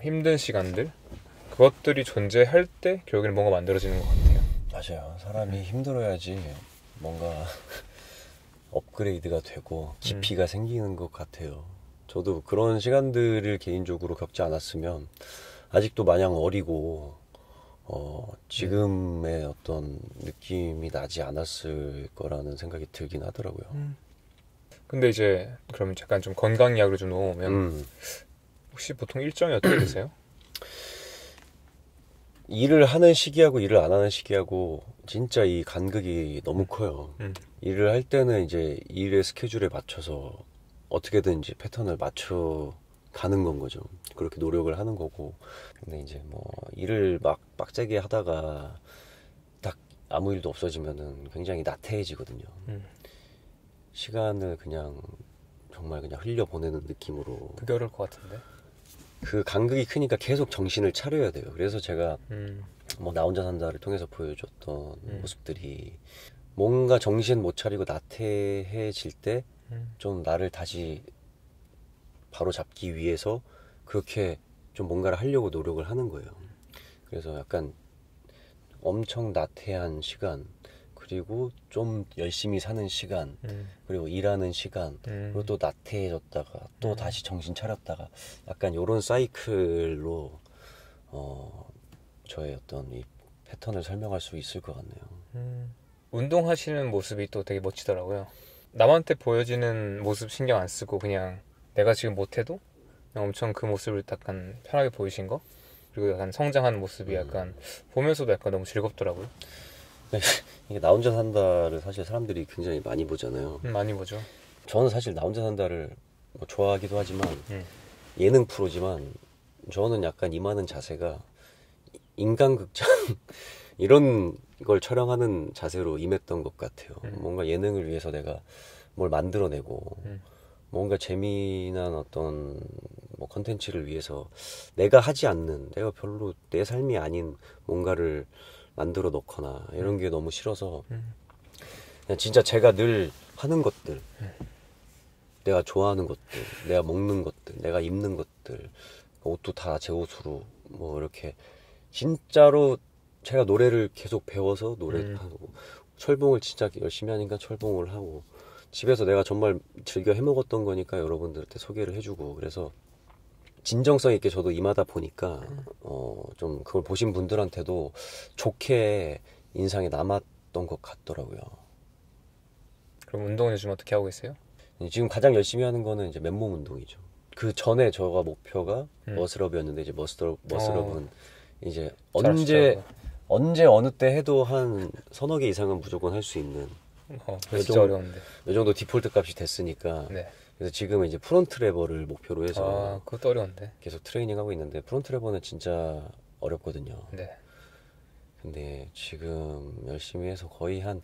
힘든 시간들 그것들이 존재할 때 결국에는 뭔가 만들어지는 것 같아요. 맞아요. 사람이 힘들어야지 뭔가 업그레이드가 되고 깊이가 생기는 것 같아요. 저도 그런 시간들을 개인적으로 겪지 않았으면 아직도 마냥 어리고 지금의 어떤 느낌이 나지 않았을 거라는 생각이 들긴 하더라고요. 근데 이제 그럼 잠깐 좀 건강 이야기를 좀 넘어오면 혹시 보통 일정이 어떻게 되세요? 일을 하는 시기하고 일을 안 하는 시기하고 진짜 이 간극이 너무 커요. 일을 할 때는 이제 일의 스케줄에 맞춰서 어떻게든 이제 패턴을 맞춰 가는 건 거죠. 그렇게 노력을 하는 거고. 근데 이제 뭐 일을 막 빡세게 하다가 딱 아무 일도 없어지면은 굉장히 나태해지거든요. 시간을 그냥 정말 그냥 흘려보내는 느낌으로. 그게 어려울 것 같은데. 그 간극이 크니까 계속 정신을 차려야 돼요. 그래서 제가 뭐 나 혼자 산다를 통해서 보여줬던 모습들이 뭔가 정신 못 차리고 나태해질 때 좀 나를 다시 바로 잡기 위해서 그렇게 좀 뭔가를 하려고 노력을 하는 거예요. 그래서 약간 엄청 나태한 시간, 그리고 좀 열심히 사는 시간, 그리고 일하는 시간, 그리고 또 나태해졌다가 또 다시 정신 차렸다가 약간 이런 사이클로 저의 어떤 이 패턴을 설명할 수 있을 것 같네요. 운동하시는 모습이 또 되게 멋지더라고요. 남한테 보여지는 모습 신경 안 쓰고 그냥 내가 지금 못해도 그냥 엄청 그 모습을 약간 편하게 보이신 거, 그리고 약간 성장하는 모습이 약간 보면서도 약간 너무 즐겁더라고요. 이게 나 혼자 산다를 사실 사람들이 굉장히 많이 보잖아요. 많이 보죠. 저는 사실 나 혼자 산다를 뭐 좋아하기도 하지만 예능 프로지만 저는 약간 임하는 자세가 인간극장 이런 걸 촬영하는 자세로 임했던 것 같아요. 뭔가 예능을 위해서 내가 뭘 만들어내고 뭔가 재미난 어떤 뭐 컨텐츠를 위해서 내가 하지 않는, 내가 별로 내 삶이 아닌 뭔가를 만들어 놓거나 이런 게 너무 싫어서 그냥 진짜 제가 늘 하는 것들, 내가 좋아하는 것들, 내가 먹는 것들, 내가 입는 것들, 옷도 다 제 옷으로 뭐 이렇게 진짜로 제가 노래를 계속 배워서 노래하고 철봉을 진짜 열심히 하니까 철봉을 하고 집에서 내가 정말 즐겨 해먹었던 거니까 여러분들한테 소개를 해주고, 그래서 진정성 있게 저도 임하다 보니까 좀 그걸 보신 분들한테도 좋게 인상이 남았던 것 같더라고요. 그럼 운동은 요즘 어떻게 하고 계세요? 지금 가장 열심히 하는 거는 이제 맨몸 운동이죠. 그 전에 저가 목표가 머슬업이었는데 이제 머슬업은 이제 언제 어느 때 해도 한 서너 개 이상은 무조건 할 수 있는. 진짜 어려운데. 이 정도 디폴트 값이 됐으니까. 네. 그래서 지금은 이제 프론트 레버를 목표로 해서 그것도 어려운데. 계속 트레이닝하고 있는데 프론트 레버는 진짜 어렵거든요. 네. 근데 지금 열심히 해서 거의 한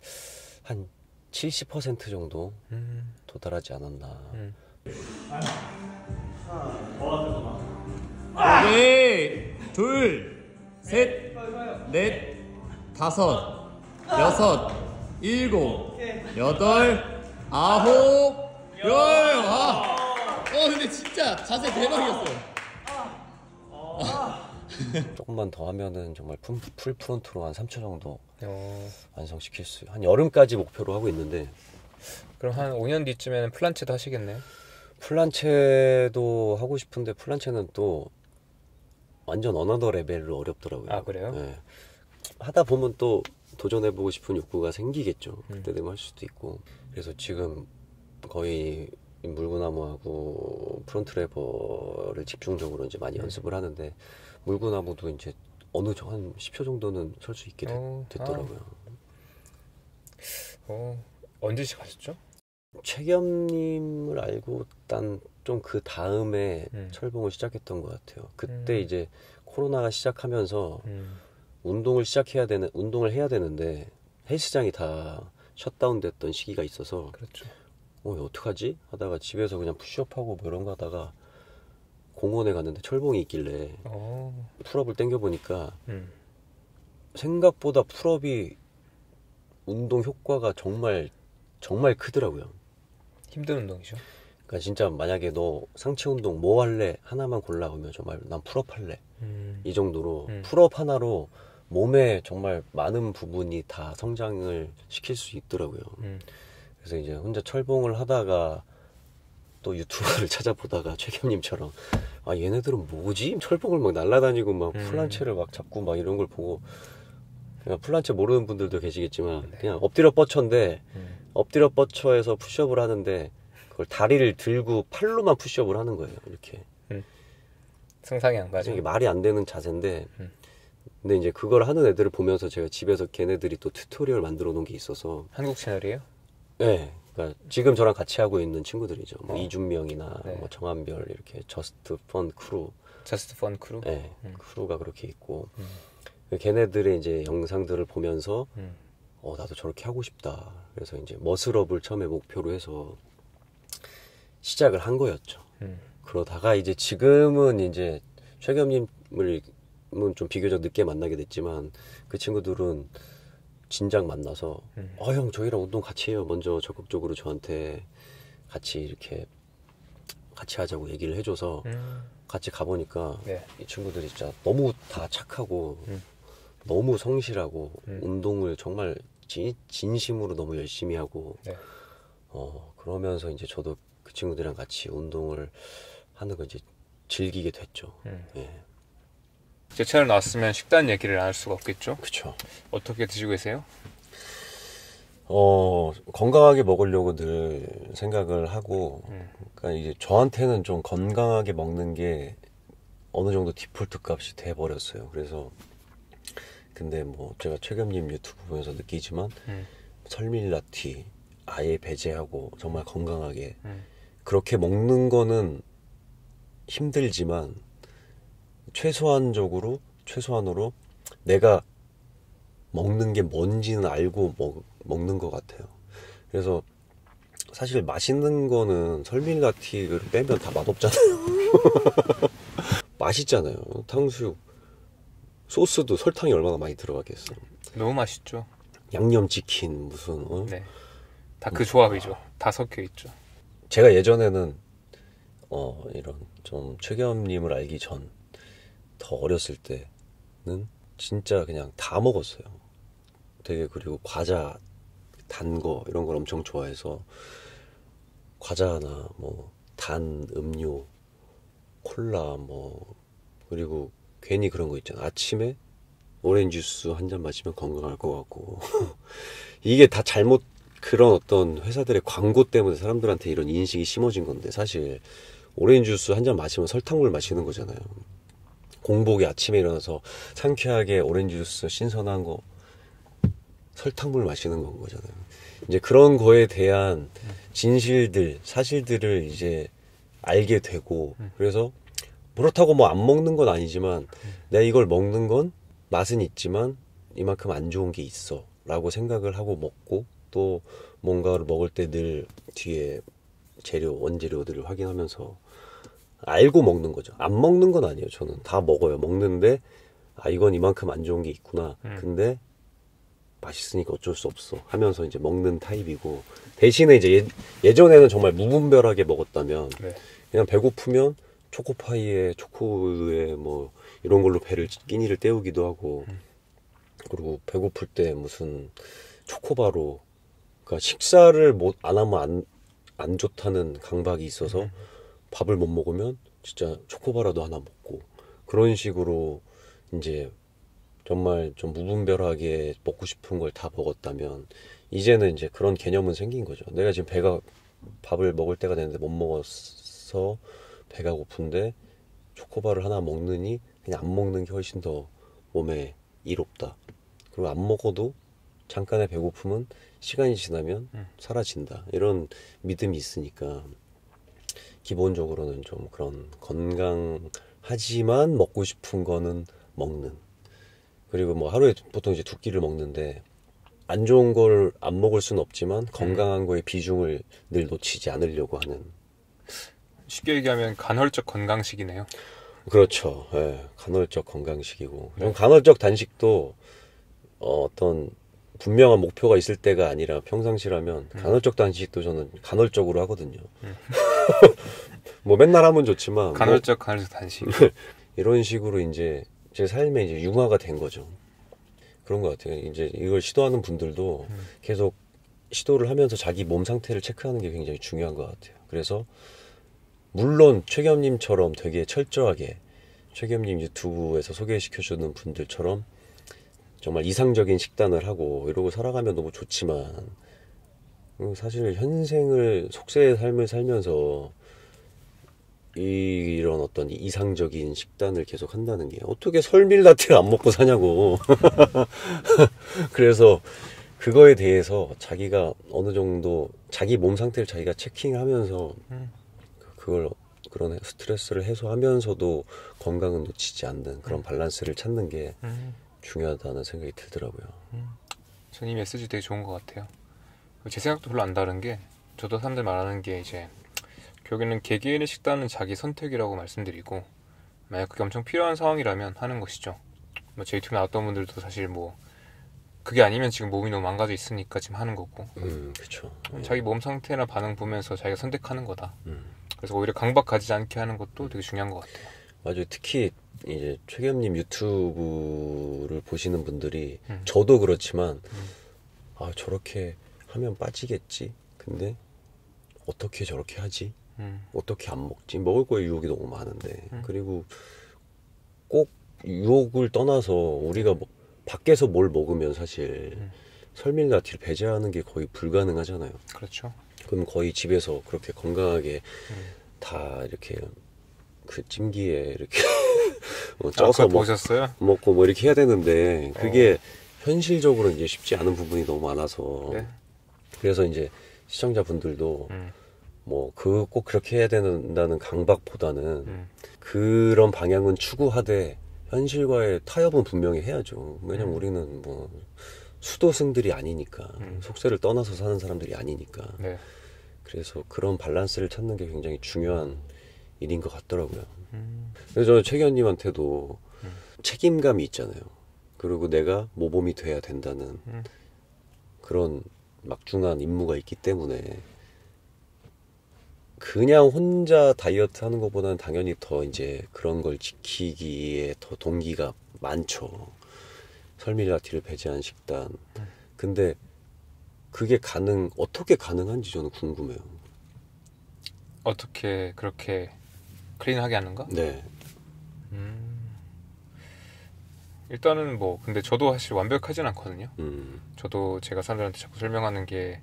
70% 정도 도달하지 않았나. 네, 둘, 셋, 넷, 다섯, 여섯, 일곱, 여덟, 아홉, 열. 근데 진짜 자세 대박이었어요. 조금만 더 하면은 정말 풀 프론트로 한 3초 정도 완성시킬 한 여름까지 목표로 하고 있는데. 그럼 한 5년 뒤쯤에는 플란체도 하시겠네요? 플란체도 하고 싶은데 플란체는 또 완전 어너더 레벨로 어렵더라고요. 아, 그래요? 네. 하다 보면 또 도전해보고 싶은 욕구가 생기겠죠. 그때 되면 할 수도 있고. 그래서 지금 거의 물구나무하고 프론트 레버를 집중적으로 이제 많이 연습을 하는데, 물구나무도 이제 한 10초 정도는 설 수 있게 됐더라고요. 언제 시작하셨죠? 최겸님을 알고 일단 좀 그 다음에 철봉을 시작했던 것 같아요. 그때 이제 코로나가 시작하면서 운동을 해야 되는데 헬스장이 다 셧다운 됐던 시기가 있어서. 그렇죠. 어떡하지? 하다가 집에서 그냥 푸시업하고 뭐 이런 거 하다가 공원에 갔는데 철봉이 있길래 풀업을 당겨보니까 생각보다 풀업이 운동 효과가 정말 정말 크더라고요. 힘든 운동이죠. 그러니까 진짜 만약에 너 상체 운동 뭐 할래? 하나만 골라 그러면 정말 난 풀업 할래. 이 정도로 풀업 하나로 몸의 정말 많은 부분이 다 성장을 시킬 수 있더라고요. 그래서 이제 혼자 철봉을 하다가 또 유튜브를 찾아보다가 최겸님처럼 아 얘네들은 뭐지? 철봉을 막 날아다니고 막 플란체를 막 잡고 막 이런 걸 보고 그냥 플란체 모르는 분들도 계시겠지만 네. 그냥 엎드려 뻗쳐인데 엎드려 뻗쳐에서 푸시업을 하는데 그걸 다리를 들고 팔로만 푸시업을 하는 거예요. 이렇게 상상이 안 가죠. 이게 말이 안 되는 자세인데 근데 이제 그걸 하는 애들을 보면서 제가 집에서 걔네들이 또 튜토리얼 만들어 놓은 게 있어서 한국 채널이에요? 네. 그러니까 지금 저랑 같이 하고 있는 친구들이죠. 뭐 이준명이나 네. 뭐 정한별 이렇게 저스트 펀 크루. 저스트 펀 크루? 네. 크루가 그렇게 있고 걔네들의 이제 영상들을 보면서 나도 저렇게 하고 싶다. 그래서 이제 머슬업을 처음에 목표로 해서 시작을 한 거였죠. 그러다가 이제 지금은 이제 최겸님을 좀 비교적 늦게 만나게 됐지만 그 친구들은 진작 만나서 형 저희랑 운동 같이 해요. 먼저 적극적으로 저한테 같이 이렇게 같이 하자고 얘기를 해줘서 같이 가보니까 네. 이 친구들이 진짜 너무 다 착하고 너무 성실하고 운동을 정말 진심으로 너무 열심히 하고 네. 그러면서 이제 저도 그 친구들이랑 같이 운동을 하는 걸 이제 즐기게 됐죠. 예. 제 채널 나왔으면 식단 얘기를 안 할 수가 없겠죠? 그쵸. 어떻게 드시고 계세요? 건강하게 먹으려고 늘 생각을 하고, 그러니까 이제 저한테는 좀 건강하게 먹는 게 어느 정도 디폴트 값이 돼버렸어요. 그래서, 근데 뭐 제가 최겸님 유튜브 보면서 느끼지만, 설밀라티 아예 배제하고 정말 건강하게 그렇게 먹는 거는 힘들지만, 최소한으로 내가 먹는 게 뭔지는 알고 먹는 것 같아요. 그래서 사실 맛있는 거는 설밀라티를 빼면 다 맛없잖아요. 맛있잖아요. 탕수육 소스도 설탕이 얼마나 많이 들어가겠어. 너무 맛있죠. 양념치킨 무슨 네. 다 그 조합이죠. 다 섞여 있죠. 제가 예전에는 이런 좀 최겸님을 알기 전 더 어렸을 때는 진짜 그냥 다 먹었어요. 되게 그리고 과자, 단 거 이런 걸 엄청 좋아해서 과자나 뭐 단 음료, 콜라 뭐 그리고 괜히 그런 거 있잖아. 아침에 오렌지 주스 한 잔 마시면 건강할 것 같고 이게 다 잘못 그런 어떤 회사들의 광고 때문에 사람들한테 이런 인식이 심어진 건데 사실 오렌지 주스 한 잔 마시면 설탕물 마시는 거잖아요. 공복에 아침에 일어나서 상쾌하게 오렌지 주스 신선한 거 설탕물 마시는 건 거잖아요. 이제 그런 거에 대한 진실들, 사실들을 이제 알게 되고 그래서 그렇다고 뭐 안 먹는 건 아니지만 내가 이걸 먹는 건 맛은 있지만 이만큼 안 좋은 게 있어 라고 생각을 하고 먹고 또 뭔가를 먹을 때 늘 뒤에 원재료들을 확인하면서 알고 먹는 거죠. 안 먹는 건 아니에요. 저는 다 먹어요. 먹는데 이건 이만큼 안 좋은 게 있구나. 근데 맛있으니까 어쩔 수 없어 하면서 이제 먹는 타입이고 대신에 이제 예전에는 정말 무분별하게 먹었다면 네. 그냥 배고프면 초코파이에 초코우유에 뭐 이런 걸로 끼니를 때우기도 하고 그리고 배고플 때 무슨 초코바로 그러니까 식사를 안 하면 안 좋다는 강박이 있어서 밥을 못 먹으면 진짜 초코바라도 하나 먹고 그런 식으로 이제 정말 좀 무분별하게 먹고 싶은 걸 다 먹었다면 이제는 이제 그런 개념은 생긴 거죠. 내가 지금 밥을 먹을 때가 됐는데 못 먹어서 배가 고픈데 초코바를 하나 먹느니 그냥 안 먹는 게 훨씬 더 몸에 이롭다. 그리고 안 먹어도 잠깐의 배고픔은 시간이 지나면 사라진다. 이런 믿음이 있으니까 기본적으로는 좀 그런 건강하지만 먹고 싶은 거는 먹는. 그리고 뭐 하루에 보통 이제 2끼를 먹는데 안 좋은 걸 안 먹을 수는 없지만 건강한 거에 비중을 늘 놓치지 않으려고 하는. 쉽게 얘기하면 간헐적 건강식이네요. 그렇죠. 예, 간헐적 건강식이고. 좀 간헐적 단식도 어떤 분명한 목표가 있을 때가 아니라 평상시라면 간헐적 단식도 저는 간헐적으로 하거든요. 뭐 맨날 하면 좋지만 간헐적 단식. 이런 식으로 이제 제 삶에 이제 융화가 된 거죠. 그런 것 같아요. 이제 이걸 시도하는 분들도 계속 시도를 하면서 자기 몸 상태를 체크하는 게 굉장히 중요한 것 같아요. 그래서 물론 최겸님처럼 되게 철저하게 최겸님 유튜브에서 소개시켜주는 분들처럼 정말 이상적인 식단을 하고 이러고 살아가면 너무 좋지만 사실 현생을 속세의 삶을 살면서 이런 어떤 이상적인 식단을 계속 한다는 게 어떻게 설밀라테를 안 먹고 사냐고. 그래서 그거에 대해서 자기가 어느 정도 자기 몸 상태를 자기가 체킹하면서 그걸 그런 스트레스를 해소하면서도 건강은 놓치지 않는 그런 밸런스를 찾는 게 중요하다는 생각이 들더라고요. 전 이 메시지 되게 좋은 것 같아요. 제 생각도 별로 안 다른 게 저도 사람들 말하는 게 이제 결국에는 개개인의 식단은 자기 선택이라고 말씀드리고 만약 그게 엄청 필요한 상황이라면 하는 것이죠. 뭐 제 유튜브 나왔던 분들도 사실 뭐 그게 아니면 지금 몸이 너무 망가져 있으니까 지금 하는 거고. 그렇죠. 자기 몸 상태나 반응 보면서 자기가 선택하는 거다. 그래서 오히려 강박 가지지 않게 하는 것도 되게 중요한 것 같아요. 맞아요. 특히 이제 최겸님 유튜브를 보시는 분들이 저도 그렇지만 아 저렇게 하면 빠지겠지. 근데 어떻게 저렇게 하지? 어떻게 안 먹지? 먹을 거에 유혹이 너무 많은데 그리고 꼭 유혹을 떠나서 우리가 뭐 밖에서 뭘 먹으면 사실 설밀라티를 배제하는 게 거의 불가능하잖아요. 그렇죠. 그럼 거의 집에서 그렇게 건강하게 다 이렇게 그 찜기에 이렇게 쪄서 보셨어요? 먹고 뭐 이렇게 해야 되는데 그게 현실적으로 이제 쉽지 않은 부분이 너무 많아서 네. 그래서 이제 시청자분들도 뭐 꼭 그렇게 해야 된다는 강박보다는 그런 방향은 추구하되 현실과의 타협은 분명히 해야죠. 왜냐면 우리는 뭐 수도승들이 아니니까 속세를 떠나서 사는 사람들이 아니니까. 네. 그래서 그런 밸런스를 찾는 게 굉장히 중요한 일인 것 같더라고요. 그래서 저는 최견님한테도 책임감이 있잖아요. 그리고 내가 모범이 돼야 된다는 그런 막중한 임무가 있기 때문에 그냥 혼자 다이어트 하는 것보다는 당연히 더 이제 그런 걸 지키기에 더 동기가 많죠. 설밀라티를 배제한 식단. 근데 그게 어떻게 가능한지 저는 궁금해요. 어떻게 그렇게 클린하게 하는가? 네. 일단은 뭐 근데 저도 사실 완벽하진 않거든요. 저도 제가 사람들한테 자꾸 설명하는 게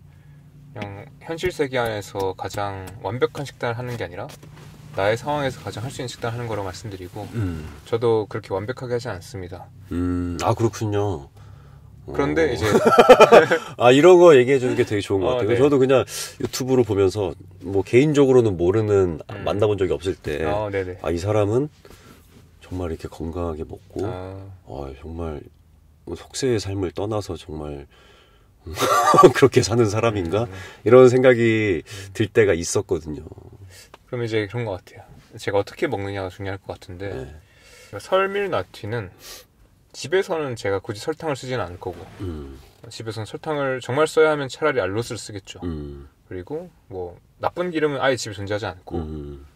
그냥 현실 세계 안에서 가장 완벽한 식단을 하는 게 아니라 나의 상황에서 가장 할 수 있는 식단을 하는 거라고 말씀드리고 저도 그렇게 완벽하게 하지 않습니다. 아 그렇군요. 그런데 이제 아 이런 거 얘기해 주는 게 되게 좋은 것 같아요. 네. 저도 그냥 유튜브로 보면서 뭐 개인적으로는 모르는 만나본 적이 없을 때 이 사람은 정말 이렇게 건강하게 먹고 정말 속세의 삶을 떠나서 정말 그렇게 사는 사람인가? 이런 생각이 들 때가 있었거든요. 그럼 이제 그런 것 같아요. 제가 어떻게 먹느냐가 중요할 것 같은데 설밀나티는 집에서는 제가 굳이 설탕을 쓰지는 않을 거고 집에서는 설탕을 정말 써야 하면 차라리 알로스를 쓰겠죠. 그리고 뭐 나쁜 기름은 아예 집에 존재하지 않고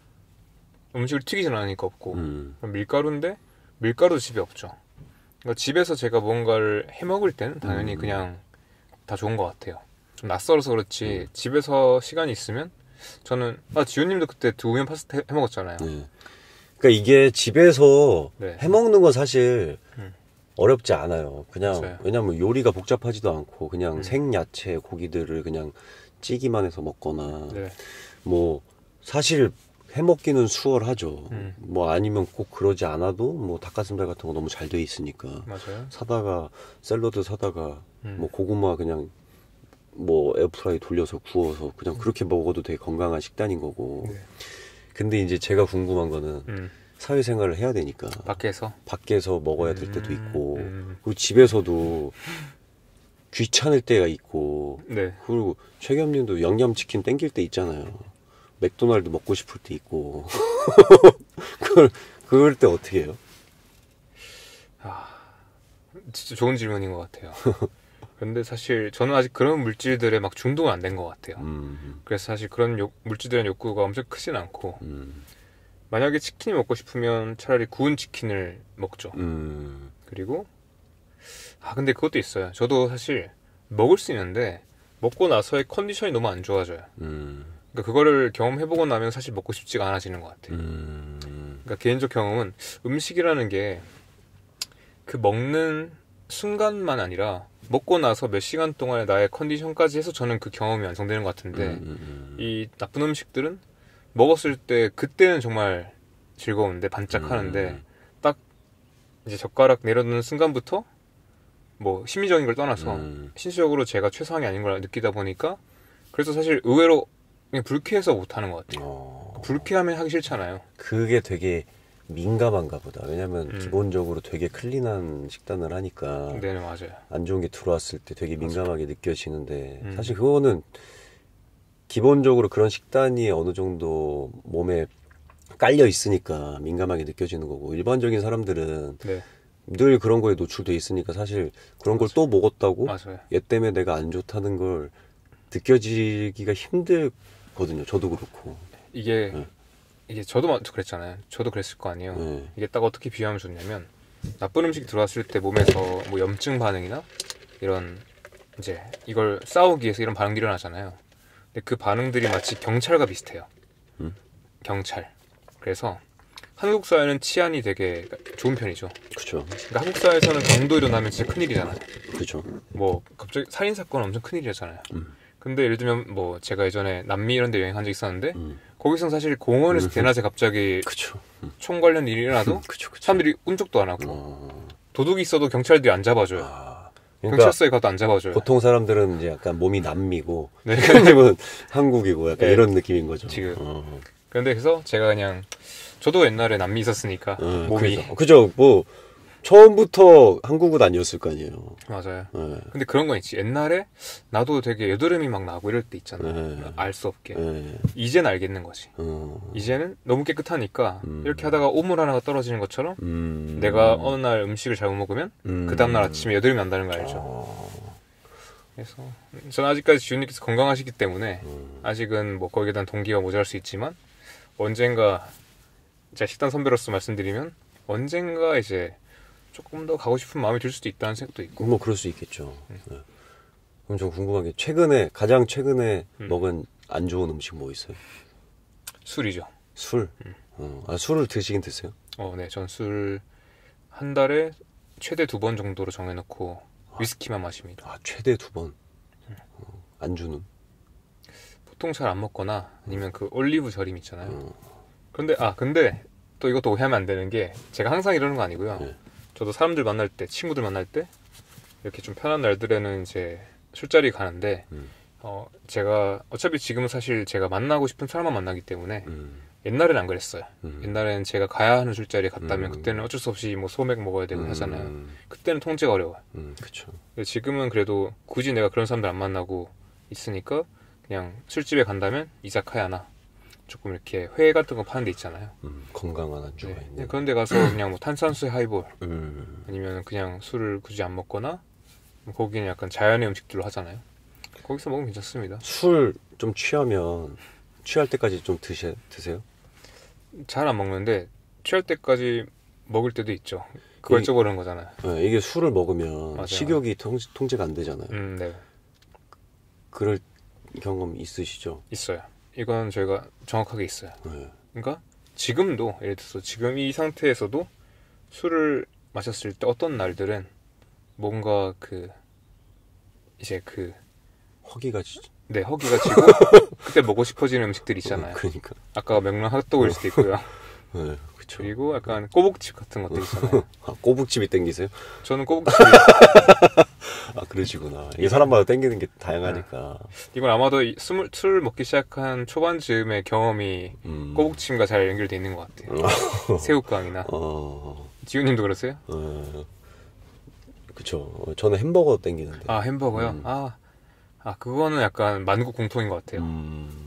음식을 튀기진 않으니까 없고 그럼 밀가루인데 밀가루도 집에 없죠. 그러니까 집에서 제가 뭔가를 해먹을 때는 당연히 그냥 다 좋은 것 같아요. 좀 낯설어서 그렇지 집에서 시간이 있으면 저는 지훈님도 그때 우연 파스타 해먹었잖아요. 그러니까 이게 집에서 해먹는 건 사실 어렵지 않아요. 그냥 맞아요. 왜냐면 요리가 복잡하지도 않고 그냥 생야채 고기들을 그냥 찌기만 해서 먹거나 뭐 사실 해먹기는 수월하죠. 뭐 아니면 꼭 그러지 않아도 뭐 닭가슴살 같은 거 너무 잘 돼 있으니까 맞아요. 사다가 샐러드 사다가 뭐 고구마 그냥 뭐 에어프라이 돌려서 구워서 그냥 그렇게 먹어도 되게 건강한 식단인 거고. 근데 이제 제가 궁금한 거는 사회생활을 해야 되니까 밖에서 먹어야 될 때도 있고 그리고 집에서도 귀찮을 때가 있고 그리고 최겸님도 양념치킨 땡길 때 있잖아요. 맥도날드 먹고 싶을 때 있고 그럴 때 어떻게 해요? 진짜 좋은 질문인 것 같아요. 근데 사실 저는 아직 그런 물질들에 막 중독은 안 된 것 같아요. 그래서 사실 그런 물질들에 대한 욕구가 엄청 크진 않고 만약에 치킨이 먹고 싶으면 차라리 구운 치킨을 먹죠. 그리고 근데 그것도 있어요. 저도 사실 먹을 수 있는데 먹고 나서의 컨디션이 너무 안 좋아져요. 그러니까 그거를 경험해보고 나면 사실 먹고 싶지가 않아지는 것 같아요. 그러니까 개인적 경험은 음식이라는 게 그 먹는 순간만 아니라 먹고 나서 몇 시간 동안의 나의 컨디션까지 해서 저는 그 경험이 완성되는 것 같은데 이 나쁜 음식들은 먹었을 때 그때는 정말 즐거운데 반짝하는데 딱 이제 젓가락 내려놓는 순간부터 뭐 심리적인 걸 떠나서 신체적으로 제가 최상이 아닌 걸 느끼다 보니까 그래서 사실 의외로 그냥 불쾌해서 못하는 것 같아요. 불쾌하면 하기 싫잖아요. 그게 되게 민감한가 보다. 왜냐면 기본적으로 되게 클린한 식단을 하니까 네네 맞아요. 안 좋은 게 들어왔을 때 되게 민감하게 느껴지는데 사실 그거는 기본적으로 그런 식단이 어느 정도 몸에 깔려 있으니까 민감하게 느껴지는 거고 일반적인 사람들은 네. 늘 그런 거에 노출돼 있으니까 사실 그런 걸 또 먹었다고 맞아요. 얘 때문에 내가 안 좋다는 걸 느껴지기가 힘들거든요. 저도 그렇고. 이게 저도 그랬잖아요. 저도 그랬을 거 아니에요. 이게 딱 어떻게 비유하면 좋냐면 나쁜 음식이 들어왔을 때 몸에서 뭐 염증 반응이나 이런 이제 이걸 싸우기 위해서 이런 반응들이 일어나잖아요. 근데 그 반응들이 마치 경찰과 비슷해요. 경찰. 그래서 한국 사회는 치안이 되게 좋은 편이죠. 그렇죠. 그러니까 한국 사회에서는 강도 일어나면 진짜 큰일이잖아요. 그렇죠. 뭐 갑자기 살인 사건 엄청 큰일이잖아요. 근데 예를 들면 뭐 제가 예전에 남미 이런 데 여행한 적 있었는데 거기서는 사실 공원에서 대낮에 갑자기 그렇죠. 총 관련 일이 일어나도 그쵸. 사람들이 운쪽도 안 하고 도둑이 있어도 경찰들이 안 잡아줘요. 그러니까 경찰서에 가도 안 잡아줘요. 보통 사람들은 이제 약간 몸이 남미고 네. 형님은 한국이고 약간 네. 이런 느낌인 거죠. 지금. 그런데 그래서 제가 그냥 저도 옛날에 남미 있었으니까 몸이 그죠. 뭐 처음부터 한국은 아니었을 거 아니에요. 맞아요. 근데 그런 건 있지. 옛날에 나도 되게 여드름이 막 나고 이럴 때 있잖아요. 알 수 없게. 이젠 알겠는 거지. 이제는 너무 깨끗하니까 이렇게 하다가 오물 하나가 떨어지는 것처럼 내가 어느 날 음식을 잘못 먹으면 그 다음날 아침에 여드름이 난다는 거 알죠. 그래서 저는 아직까지 지훈님께서 건강하시기 때문에 아직은 뭐 거기에 대한 동기가 모자랄 수 있지만 언젠가 제가 식단 선배로서 말씀드리면 언젠가 이제 조금 더 가고 싶은 마음이 들 수도 있다는 생각도 있고. 뭐 그럴 수 있겠죠. 네. 그럼 좀 궁금한 게 가장 최근에 먹은 안 좋은 음식 뭐 있어요? 술이죠. 술? 술을 드시긴 드세요? 네. 전 술 한 달에 최대 2번 정도로 정해놓고 위스키만 마십니다. 최대 2번. 안주는? 보통 잘 안 먹거나 아니면 그 올리브 절임 있잖아요. 근데 또 이것도 오해하면 안 되는 게 제가 항상 이러는 거 아니고요. 저도 사람들 만날 때, 친구들 만날 때 이렇게 좀 편한 날들에는 이제 술자리 가는데 제가 어차피 지금은 사실 제가 만나고 싶은 사람만 만나기 때문에 옛날엔 안 그랬어요. 옛날에는 제가 가야 하는 술자리에 갔다면 그때는 어쩔 수 없이 뭐 소맥 먹어야 되고 하잖아요. 그때는 통제가 어려워요. 그렇죠. 지금은 그래도 굳이 내가 그런 사람들 안 만나고 있으니까 그냥 술집에 간다면 이자카야나 조금 이렇게 회 같은 거 파는 데 있잖아요. 건강한 안주가 있네. 그런 데 가서 그냥 뭐 탄산수에 하이볼 아니면 그냥 술을 굳이 안 먹거나 거기는 약간 자연의 음식들로 하잖아요. 거기서 먹으면 괜찮습니다. 술 좀 취하면 취할 때까지 좀 드세요? 잘 안 먹는데 취할 때까지 먹을 때도 있죠. 그걸 쪄버리는 거잖아요. 네, 이게 술을 먹으면 맞아요. 식욕이 통제가 안 되잖아요. 네. 그럴 경험 있으시죠? 있어요. 이건 저희가 정확하게 있어요. 네. 그러니까 지금도 예를 들어서 지금 이 상태에서도 술을 마셨을 때 어떤 날들은 뭔가 허기가 허기가 지고 그때 먹고 싶어지는 음식들이 있잖아요. 그러니까. 아까 명랑 핫도그일 수도 있고요. 네, 그렇죠. 그리고 약간 꼬북집 같은 것들 있잖아요. 꼬북집이 땡기세요? 저는 꼬북집이 그러시구나. 이게 사람마다 땡기는 게 다양하니까. 이건 아마도 술 먹기 시작한 초반쯤의 경험이 꼬북침과 잘 연결돼 있는 것 같아요. 새우깡이나. 지훈님도 그러세요? 그쵸. 저는 햄버거 땡기는데. 햄버거요? 그거는 약간 만국 공통인 것 같아요.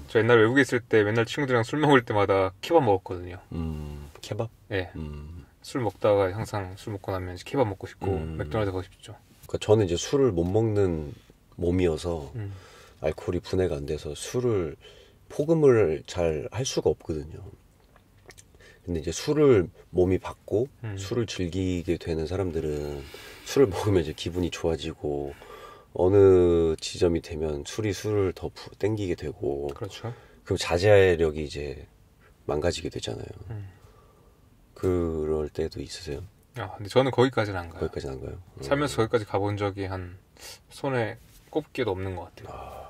저 옛날 외국에 있을 때 맨날 친구들이랑 술 먹을 때마다 케밥 먹었거든요. 케밥? 네. 술 먹다가 항상 술 먹고 나면 케밥 먹고 싶고 맥도날드 가고 싶죠. 그러니까 저는 이제 술을 못 먹는 몸이어서 알코올이 분해가 안 돼서 술을 포금을 잘 할 수가 없거든요. 근데 이제 술을 몸이 받고 술을 즐기게 되는 사람들은 술을 먹으면 이제 기분이 좋아지고 어느 지점이 되면 술을 더 땡기게 되고 그렇죠. 그럼 자제력이 이제 망가지게 되잖아요. 그럴 때도 있으세요? 근데 저는 거기까지는 안 가요. 거기까지는 안 가요? 살면서 거기까지 가본 적이 한 손에 꼽기도 없는 것 같아요.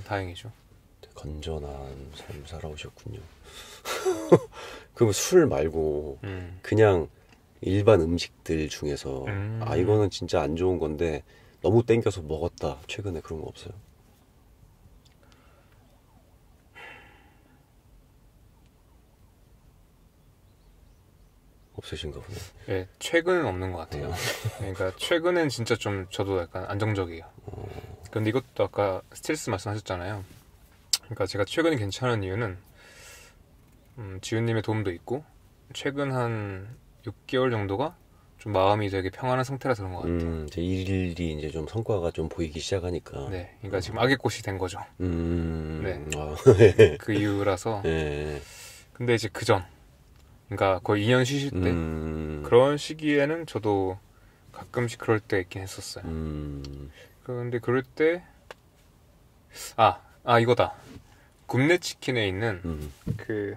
다행이죠. 건전한 삶 살아오셨군요. 그럼 술 말고 그냥 일반 음식들 중에서 이거는 진짜 안 좋은 건데 너무 땡겨서 먹었다. 최근에 그런 거 없어요? 없으신가 보네. 네, 최근은 없는 것 같아요. 그러니까 최근엔 진짜 좀 저도 약간 안정적이에요. 근데 이것도 아까 스트레스 말씀하셨잖아요. 그러니까 제가 최근에 괜찮은 이유는 지훈님의 도움도 있고 최근 한 6개월 정도가 좀 마음이 되게 평안한 상태라서 그런 것 같아요. 이제 일이 이제 좀 성과가 좀 보이기 시작하니까. 네, 그러니까 지금 악의 꽃이 된 거죠. 네, 그 이유라서. 네. 근데 이제 그러니까 거의 2년 쉬실 때 그런 시기에는 저도 가끔씩 그럴 때 있긴 했었어요. 그런데 그럴 때 이거다. 굽네치킨에 있는 그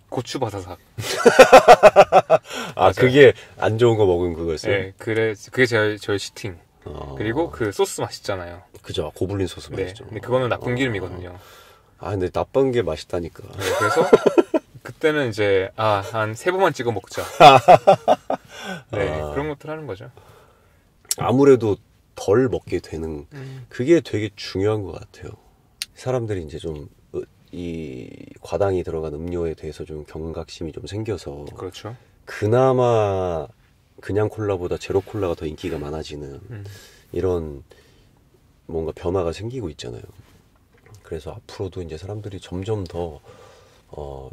고추 바사삭. 그게 안 좋은 거 먹은 그거였어요? 네, 그게 저의 시팅. 그리고 그 소스 맛있잖아요. 그죠, 고블린 소스 네, 맛있죠. 근데 그거는 나쁜 기름이거든요. 근데 나쁜 게 맛있다니까. 네, 그래서 그때는 이제 한 3번만 찍어 먹자. 네, 그런 것들 하는 거죠. 아무래도 덜 먹게 되는 그게 되게 중요한 것 같아요. 사람들이 이제 좀 이 과당이 들어간 음료에 대해서 좀 경각심이 좀 생겨서 그렇죠. 그나마 그냥 콜라보다 제로 콜라가 더 인기가 많아지는 이런 뭔가 변화가 생기고 있잖아요. 그래서 앞으로도 이제 사람들이 점점 더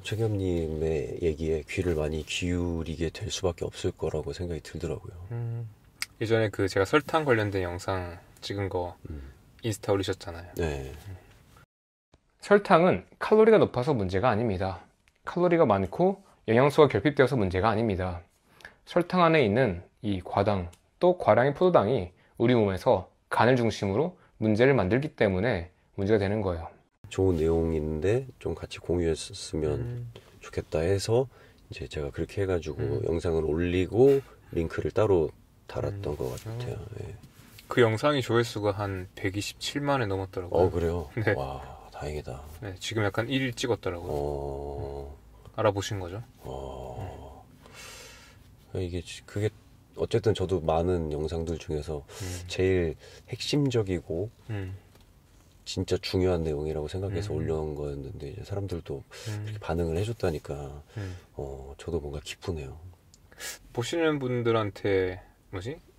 최겸님의 얘기에 귀를 많이 기울이게 될 수밖에 없을 거라고 생각이 들더라고요. 예전에 그 제가 설탕 관련된 영상 찍은 거 인스타 올리셨잖아요. 네. 설탕은 칼로리가 높아서 문제가 아닙니다. 칼로리가 많고 영양소가 결핍되어서 문제가 아닙니다. 설탕 안에 있는 이 과당 또 과량의 포도당이 우리 몸에서 간을 중심으로 문제를 만들기 때문에 문제가 되는 거예요. 좋은 내용인데 좀 같이 공유했으면 좋겠다 해서 이제 제가 그렇게 해가지고 영상을 올리고 링크를 따로 달았던 것 같아요. 예. 그 영상이 조회수가 한 127만에 넘었더라고요. 그래요? 네. 와, 다행이다. 네, 지금 약간 1위 찍었더라고요. 알아보신 거죠? 그게 어쨌든 저도 많은 영상들 중에서 제일 핵심적이고 진짜 중요한 내용이라고 생각해서 올려놓은 거였는데 이제 사람들도 이렇게 반응을 해줬다니까 저도 뭔가 기쁘네요. 보시는 분들한테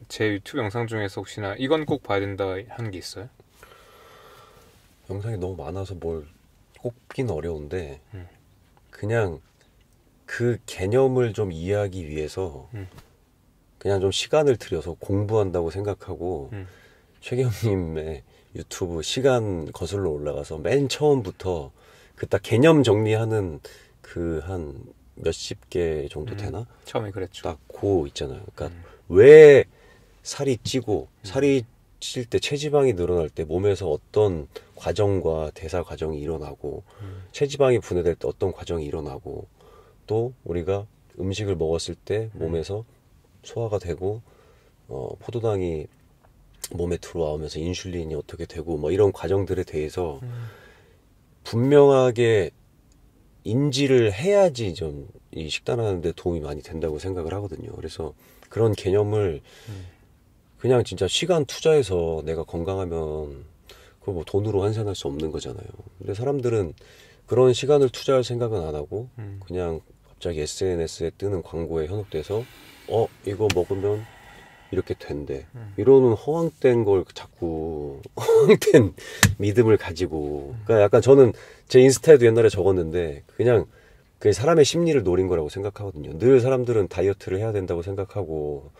제 유튜브 영상 중에서 혹시나 이건 꼭 봐야 된다 하는 게 있어요? 영상이 너무 많아서 뭘 꼽기는 어려운데 그냥 그 개념을 좀 이해하기 위해서 그냥 좀 시간을 들여서 공부한다고 생각하고 최겸님의 유튜브 시간 거슬러 올라가서 맨 처음부터 그 딱 개념 정리하는 그 한 몇십 개 정도 되나? 처음에 그랬죠. 딱 고 있잖아요. 그러니까 왜 살이 찌고 살이 찔 때 체지방이 늘어날 때 몸에서 어떤 과정과 대사 과정이 일어나고 체지방이 분해될 때 어떤 과정이 일어나고 또 우리가 음식을 먹었을 때 몸에서 소화가 되고 포도당이 몸에 들어오면서 인슐린이 어떻게 되고 뭐 이런 과정들에 대해서 분명하게 인지를 해야지 좀 이 식단하는 데 도움이 많이 된다고 생각을 하거든요. 그래서 그런 개념을 그냥 진짜 시간 투자해서 내가 건강하면 그거 뭐 돈으로 환산할 수 없는 거잖아요. 근데 사람들은 그런 시간을 투자할 생각은 안 하고 그냥 갑자기 SNS에 뜨는 광고에 현혹돼서 이거 먹으면 이렇게 된대. 이러는 허황된 걸 자꾸 허황된 믿음을 가지고 그러니까 약간 저는 제 인스타에도 옛날에 적었는데 그냥 그 사람의 심리를 노린 거라고 생각하거든요. 늘 사람들은 다이어트를 해야 된다고 생각하고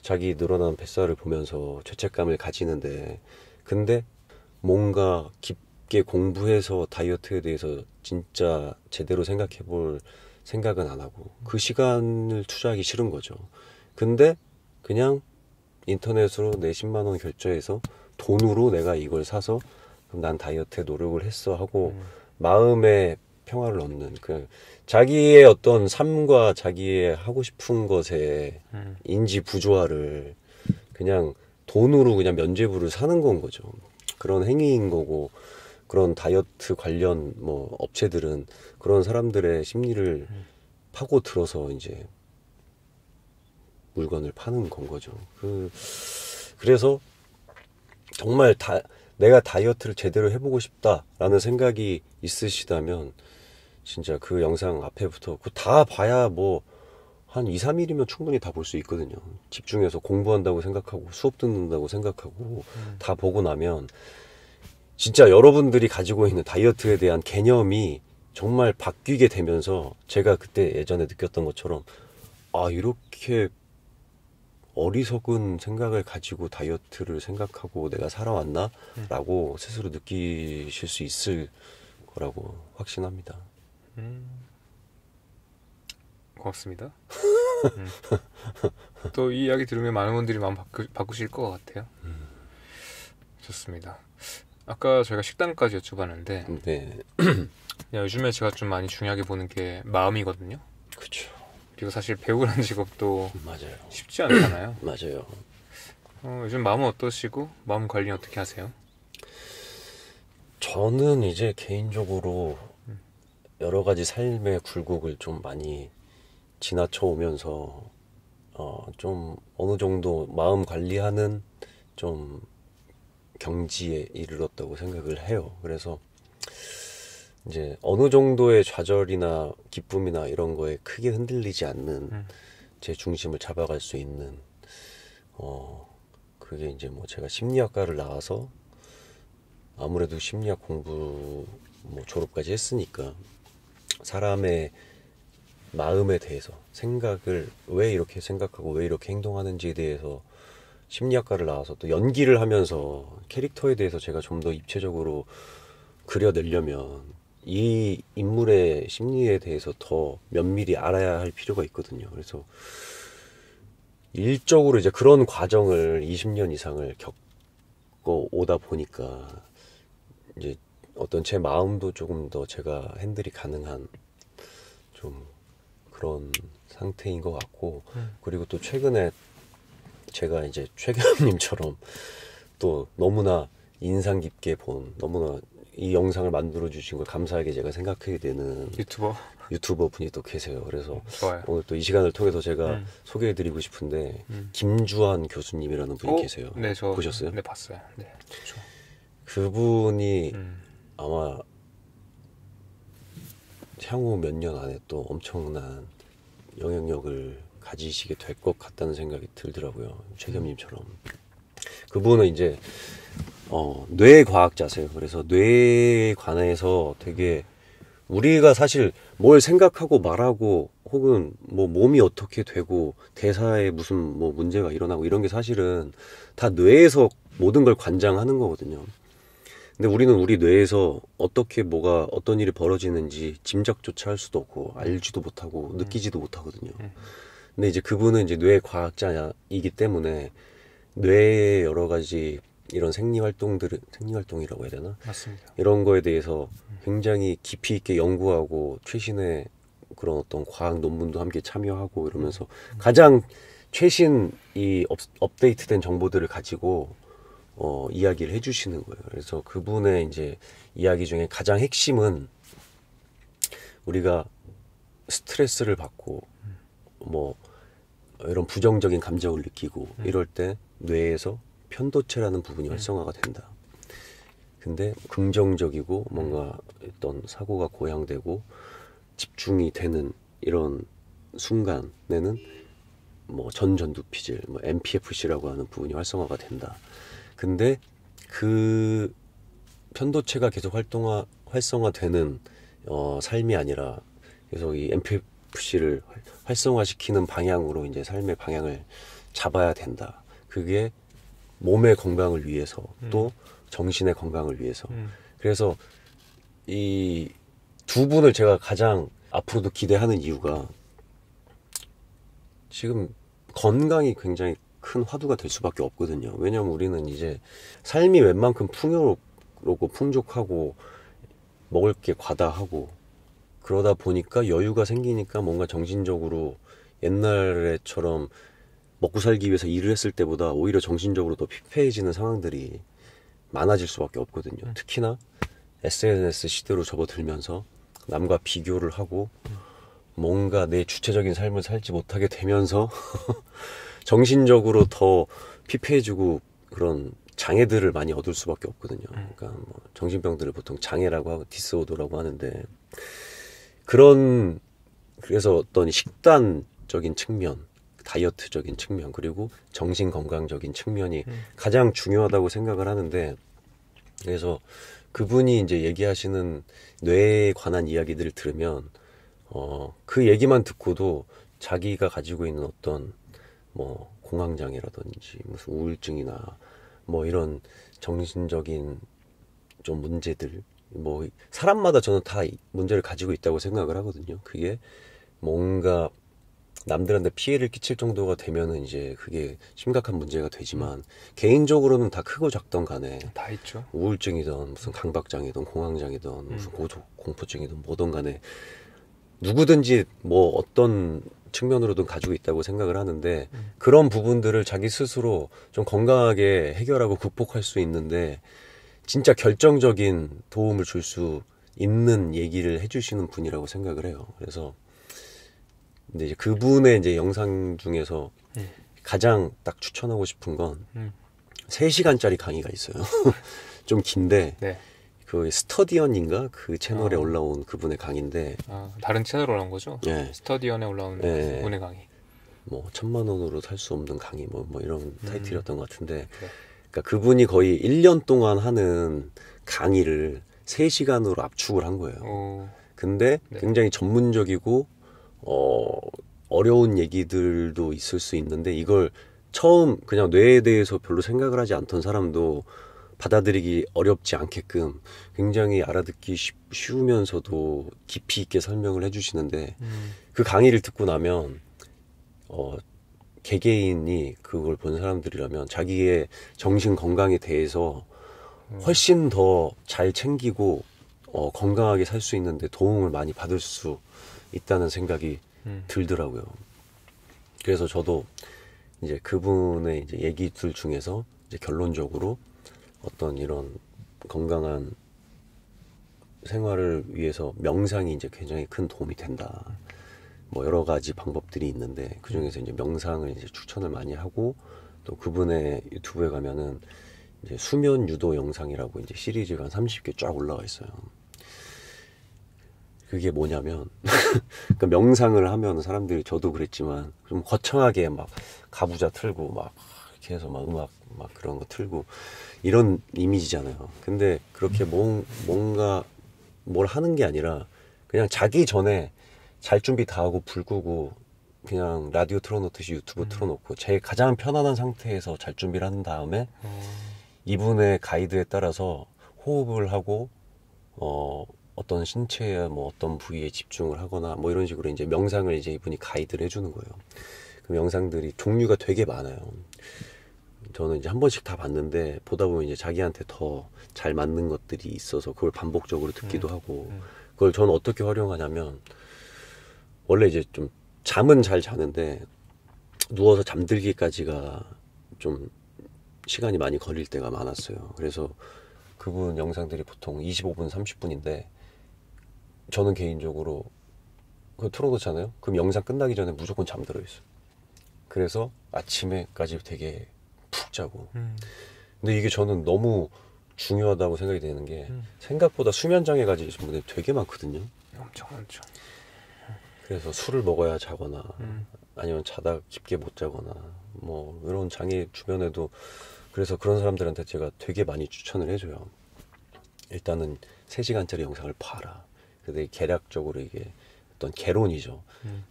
자기 늘어난 뱃살을 보면서 죄책감을 가지는데, 근데 뭔가 깊게 공부해서 다이어트에 대해서 진짜 제대로 생각해 볼 생각은 안 하고 그 시간을 투자하기 싫은 거죠. 근데 그냥 인터넷으로 내 10만 원 결제해서 돈으로 내가 이걸 사서 그럼 난 다이어트에 노력을 했어 하고 마음의 평화를 얻는, 그 자기의 어떤 삶과 자기의 하고 싶은 것에 인지 부조화를 그냥 돈으로 그냥 면죄부를 사는 건 거죠. 그런 행위인 거고, 그런 다이어트 관련 뭐 업체들은 그런 사람들의 심리를 파고 들어서 이제 물건을 파는 건 거죠. 그래서 정말 내가 다이어트를 제대로 해보고 싶다라는 생각이 있으시다면 진짜 그 영상 앞에부터 다 봐야 뭐 한 2, 3일이면 충분히 다 볼 수 있거든요. 집중해서 공부한다고 생각하고 수업 듣는다고 생각하고 다 보고 나면 진짜 여러분들이 가지고 있는 다이어트에 대한 개념이 정말 바뀌게 되면서 제가 그때 예전에 느꼈던 것처럼 아, 이렇게 어리석은 생각을 가지고 다이어트를 생각하고 내가 살아왔나? 라고 스스로 느끼실 수 있을 거라고 확신합니다. 고맙습니다. 또 이 이야기 들으면 많은 분들이 마음 바꾸실 것 같아요. 좋습니다. 아까 저희가 식단까지 여쭤봤는데 네. 요즘에 제가 좀 많이 중요하게 보는 게 마음이거든요. 그렇죠. 그리고 사실 배우라는 직업도 맞아요. 쉽지 않잖아요. 맞아요. 요즘 마음은 어떠시고 마음 관리는 어떻게 하세요? 저는 이제 개인적으로 여러 가지 삶의 굴곡을 좀 많이 지나쳐 오면서 좀 어느 정도 마음 관리하는 좀 경지에 이르렀다고 생각을 해요. 그래서 이제 어느 정도의 좌절이나 기쁨이나 이런 거에 크게 흔들리지 않는 제 중심을 잡아갈 수 있는 그게 이제 뭐 제가 심리학과를 나와서 아무래도 심리학 공부 뭐 졸업까지 했으니까 사람의 마음에 대해서 생각을 왜 이렇게 생각하고 왜 이렇게 행동하는지에 대해서 심리학과를 나와서 또 연기를 하면서 캐릭터에 대해서 제가 좀 더 입체적으로 그려내려면 이 인물의 심리에 대해서 더 면밀히 알아야 할 필요가 있거든요. 그래서 일적으로 이제 그런 과정을 20년 이상을 겪어 오다 보니까 이제 어떤 제 마음도 조금 더 제가 핸들이 가능한 좀 그런 상태인 것 같고, 그리고 또 최근에 제가 이제 최경님처럼 또 너무나 인상 깊게 본, 너무나 이 영상을 만들어 주신 걸 감사하게 제가 생각하게 되는 유튜버 분이 또 계세요. 그래서 좋아요. 오늘 또 이 시간을 통해서 제가 소개해드리고 싶은데 김주환 교수님이라는 분이 계세요. 네, 저 보셨어요? 네, 봤어요. 네, 좋죠. 그분이 아마 향후 몇 년 안에 또 엄청난 영향력을 가지시게 될 것 같다는 생각이 들더라고요. 최겸님처럼. 그분은 이제 뇌과학자세요. 그래서 뇌에 관해서 되게 우리가 사실 뭘 생각하고 말하고 혹은 뭐 몸이 어떻게 되고 대사에 무슨 뭐 문제가 일어나고 이런 게 사실은 다 뇌에서 모든 걸 관장하는 거거든요. 근데 우리는 우리 뇌에서 어떻게 뭐가 어떤 일이 벌어지는지 짐작조차 할 수도 없고 알지도 못하고 느끼지도 못하거든요. 근데 이제 그분은 이제 뇌과학자이기 때문에 뇌의 여러 가지 이런 생리활동이라고 해야 되나? 맞습니다. 이런 거에 대해서 굉장히 깊이 있게 연구하고 최신의 그런 어떤 과학 논문도 함께 참여하고 이러면서 가장 최신 이 업데이트된 정보들을 가지고 이야기를 해주시는 거예요. 그래서 그분의 이제 이야기 중에 가장 핵심은 우리가 스트레스를 받고 뭐 이런 부정적인 감정을 느끼고 이럴 때 뇌에서 편도체라는 부분이 활성화가 된다. 근데 긍정적이고 뭔가 어떤 사고가 고양되고 집중이 되는 이런 순간에는 뭐 전두피질, 뭐 MPFC라고 하는 부분이 활성화가 된다. 근데 그 편도체가 계속 활성화되는 삶이 아니라 계속 이 MPFC를 활성화시키는 방향으로 이제 삶의 방향을 잡아야 된다. 그게 몸의 건강을 위해서 또 정신의 건강을 위해서. 그래서 이 두 분을 제가 가장 앞으로도 기대하는 이유가 지금 건강이 굉장히 큰 화두가 될 수밖에 없거든요. 왜냐면 우리는 이제 삶이 웬만큼 풍요롭고 풍족하고 먹을 게 과다하고 그러다 보니까 여유가 생기니까 뭔가 정신적으로 옛날에처럼 먹고 살기 위해서 일을 했을 때보다 오히려 정신적으로 더 피폐해지는 상황들이 많아질 수밖에 없거든요. 특히나 SNS 시대로 접어들면서 남과 비교를 하고 뭔가 내 주체적인 삶을 살지 못하게 되면서 정신적으로 더 피폐해지고 그런 장애들을 많이 얻을 수밖에 없거든요. 그러니까 뭐 정신병들을 보통 장애라고 하고 디스오더라고 하는데 그래서 어떤 식단적인 측면, 다이어트적인 측면 그리고 정신건강적인 측면이 가장 중요하다고 생각을 하는데 그래서 그분이 이제 얘기하시는 뇌에 관한 이야기들을 들으면 그 얘기만 듣고도 자기가 가지고 있는 어떤 뭐 공황장애라든지 무슨 우울증이나 뭐 이런 정신적인 좀 문제들 뭐 사람마다 저는 다 문제를 가지고 있다고 생각을 하거든요. 그게 뭔가 남들한테 피해를 끼칠 정도가 되면은 이제 그게 심각한 문제가 되지만 개인적으로는 다 크고 작던 간에 다 있죠. 우울증이든 무슨 강박장애든 공황장애든 무슨 공포증이든 뭐든 간에 누구든지 뭐 어떤 측면으로든 가지고 있다고 생각을 하는데 그런 부분들을 자기 스스로 좀 건강하게 해결하고 극복할 수 있는데 진짜 결정적인 도움을 줄 수 있는 얘기를 해주시는 분이라고 생각을 해요. 그래서 근데 이제 그분의 이제 영상 중에서 가장 딱 추천하고 싶은 건 3시간짜리 강의가 있어요. 좀 긴데 네. 그 스터디언인가 그 채널에 올라온 그분의 강의인데 다른 채널에 올라온 거죠? 네. 스터디언에 올라온 네. 그분의 강의. 뭐 1,000만 원으로 살 수 없는 강의 뭐 이런 타이틀이었던 것 같은데 네. 그러니까 그분이 거의 1년 동안 하는 강의를 3시간으로 압축을 한 거예요. 근데 네. 굉장히 전문적이고 어려운 얘기들도 있을 수 있는데 이걸 처음 그냥 뇌에 대해서 별로 생각을 하지 않던 사람도 받아들이기 어렵지 않게끔 굉장히 알아듣기 쉬우면서도 깊이 있게 설명을 해주시는데 그 강의를 듣고 나면 개개인이 그걸 본 사람들이라면 자기의 정신 건강에 대해서 훨씬 더 잘 챙기고 건강하게 살 수 있는데 도움을 많이 받을 수 있다는 생각이 들더라고요. 그래서 저도 이제 그분의 이제 얘기들 중에서 이제 결론적으로 어떤 이런 건강한 생활을 위해서 명상이 이제 굉장히 큰 도움이 된다. 뭐 여러 가지 방법들이 있는데 그 중에서 이제 명상을 이제 추천을 많이 하고 또 그분의 유튜브에 가면은 이제 수면 유도 영상이라고 이제 시리즈가 한 30개 쫙 올라와 있어요. 그게 뭐냐면 그러니까 명상을 하면 사람들이 저도 그랬지만 좀 거창하게 막 가부좌 틀고 막 이렇게 해서 막 음악 막 그런 거 틀고 이런 이미지잖아요. 근데 그렇게 뭔가 뭘 하는 게 아니라 그냥 자기 전에 잘 준비 다 하고 불 끄고 그냥 라디오 틀어놓듯이 유튜브 틀어놓고 제일 가장 편안한 상태에서 잘 준비를 한 다음에 이분의 가이드에 따라서 호흡을 하고 어떤 신체의 뭐 어떤 부위에 집중을 하거나 뭐 이런 식으로 이제 명상을 이제 이분이 가이드를 해주는 거예요. 그 명상들이 종류가 되게 많아요. 저는 이제 한 번씩 다 봤는데 보다 보면 이제 자기한테 더 잘 맞는 것들이 있어서 그걸 반복적으로 듣기도 하고 그걸 저는 어떻게 활용하냐면 원래 이제 좀 잠은 잘 자는데 누워서 잠들기까지가 좀 시간이 많이 걸릴 때가 많았어요. 그래서 그분 영상들이 보통 25분, 30분인데 저는 개인적으로 그거 틀어놓잖아요. 그럼 영상 끝나기 전에 무조건 잠들어 있어요. 그래서 아침에까지 되게 푹 자고. 근데 이게 저는 너무 중요하다고 생각이 되는 게 생각보다 수면 장애 가지신 분들이 되게 많거든요. 엄청 많죠. 그래서 술을 먹어야 자거나 아니면 자다 깊게 못 자거나 뭐 이런 장애 주변에도 그래서 그런 사람들한테 제가 되게 많이 추천을 해줘요. 일단은 3시간짜리 영상을 봐라. 근데 개략적으로 이게 어떤 개론이죠.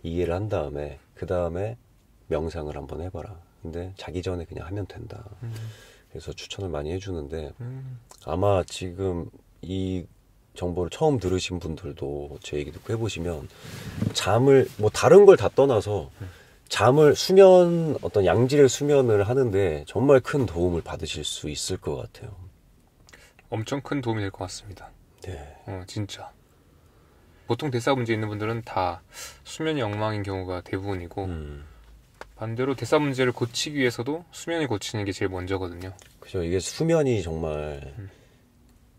이해를 한 다음에 그 다음에 명상을 한번 해봐라. 근데 자기 전에 그냥 하면 된다. 그래서 추천을 많이 해주는데 아마 지금 이 정보를 처음 들으신 분들도 제 얘기 듣고 해보시면 잠을 뭐 다른 걸 다 떠나서 잠을 수면 어떤 양질의 수면을 하는데 정말 큰 도움을 받으실 수 있을 것 같아요. 엄청 큰 도움이 될 것 같습니다. 네. 진짜. 보통 대사 문제 있는 분들은 다 수면이 엉망인 경우가 대부분이고 반대로 대사 문제를 고치기 위해서도 수면을 고치는 게 제일 먼저거든요. 그죠. 이게 수면이 정말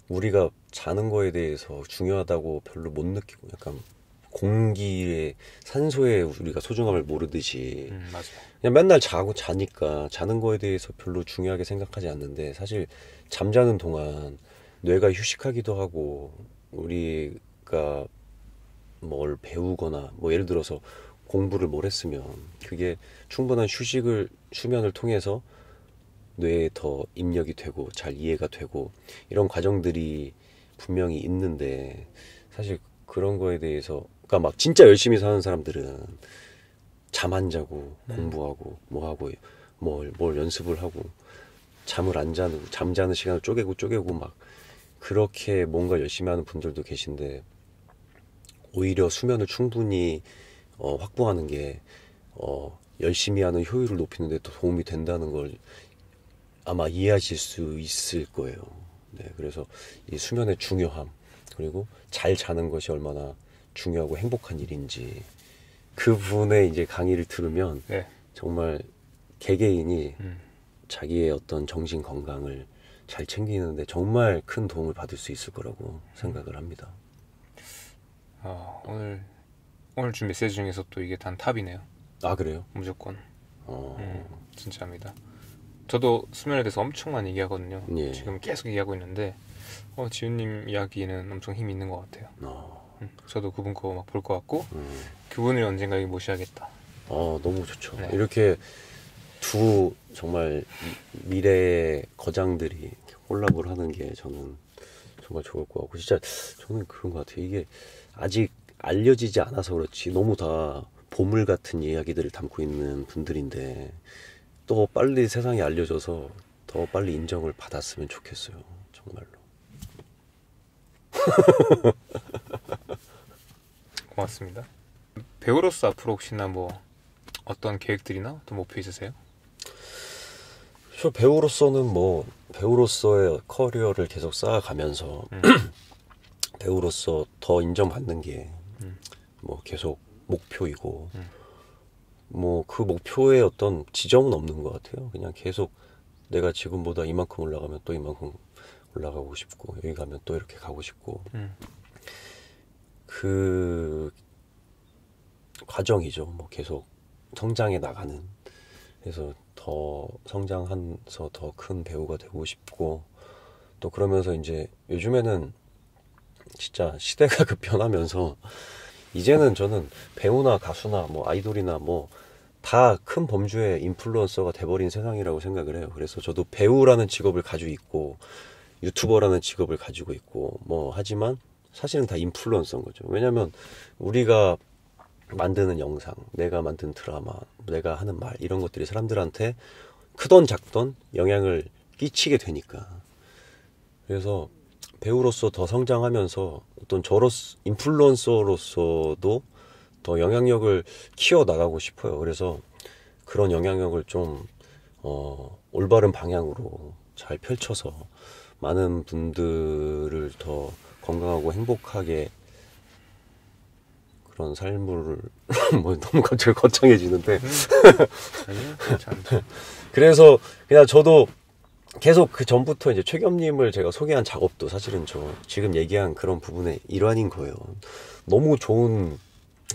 우리가 자는 거에 대해서 중요하다고 별로 못 느끼고 약간 공기에 산소에 우리가 소중함을 모르듯이 맞아요. 그냥 맨날 자니까 자는 거에 대해서 별로 중요하게 생각하지 않는데 사실 잠자는 동안 뇌가 휴식하기도 하고 우리가 뭘 배우거나 뭐 예를 들어서 공부를 뭘 했으면 그게 충분한 수면을 통해서 뇌에 더 입력이 되고 잘 이해가 되고 이런 과정들이 분명히 있는데 사실 그런 거에 대해서 그러니까 막 진짜 열심히 사는 사람들은 잠 안 자고 공부하고 뭐 하고 뭘 연습을 하고 잠을 안 자는 잠자는 시간을 쪼개고 막 그렇게 뭔가 열심히 하는 분들도 계신데 오히려 수면을 충분히 확보하는 게 열심히 하는 효율을 높이는 데 더 도움이 된다는 걸 아마 이해하실 수 있을 거예요. 네, 그래서 이 수면의 중요함 그리고 잘 자는 것이 얼마나 중요하고 행복한 일인지 그분의 이제 강의를 들으면 네. 정말 개개인이 자기의 어떤 정신 건강을 잘 챙기는데 정말 큰 도움을 받을 수 있을 거라고 생각을 합니다. 오늘 준 메시지 중에서 또 이게 단 탑이네요. 아 그래요? 무조건. 진짜입니다. 저도 수면에 대해서 엄청 많이 얘기하거든요. 예. 지금 계속 얘기하고 있는데 지훈님 이야기는 엄청 힘이 있는 것 같아요. 저도 그분 거 막 볼 것 같고 그분을 언젠가 여기 모셔야겠다. 너무 좋죠. 네. 이렇게 두 정말 미래의 거장들이 이렇게 콜라보를 하는 게 저는 정말 좋을 것 같고 진짜 저는 그런 것 같아요. 이게 아직 알려지지 않아서 그렇지 너무 다 보물 같은 이야기들을 담고 있는 분들인데 또 빨리 세상에 알려져서 더 빨리 인정을 받았으면 좋겠어요. 정말로. 고맙습니다. 배우로서 앞으로 혹시나 뭐 어떤 계획들이나 어떤 목표 있으세요? 저 배우로서는 뭐 배우로서의 커리어를 계속 쌓아가면서 배우로서 더 인정받는 게 뭐 계속 목표이고 뭐 그 목표에 어떤 지점은 없는 것 같아요. 그냥 계속 내가 지금보다 이만큼 올라가면 또 이만큼 올라가고 싶고 여기 가면 또 이렇게 가고 싶고 그 과정이죠. 뭐 계속 성장해 나가는. 그래서 더 성장하면서 더 큰 배우가 되고 싶고 또 그러면서 이제 요즘에는 진짜 시대가 급변하면서 이제는 저는 배우나 가수나 뭐 아이돌이나 뭐 다 큰 범주의 인플루언서가 돼버린 세상이라고 생각을 해요. 그래서 저도 배우라는 직업을 가지고 있고 유튜버라는 직업을 가지고 있고 뭐 하지만 사실은 다 인플루언서인 거죠. 왜냐면 우리가 만드는 영상, 내가 만든 드라마, 내가 하는 말 이런 것들이 사람들한테 크던 작던 영향을 끼치게 되니까. 그래서 배우로서 더 성장하면서 어떤 인플루언서로서도 더 영향력을 키워나가고 싶어요. 그래서 그런 영향력을 좀 올바른 방향으로 잘 펼쳐서 많은 분들을 더 건강하고 행복하게 그런 삶을 뭐 너무 갑자기 거창해지는데 아니요, 괜찮죠. 그래서 그냥 저도 계속 그 전부터 이제 최겸님을 제가 소개한 작업도 사실은 저 지금 얘기한 그런 부분의 일환인 거예요. 너무 좋은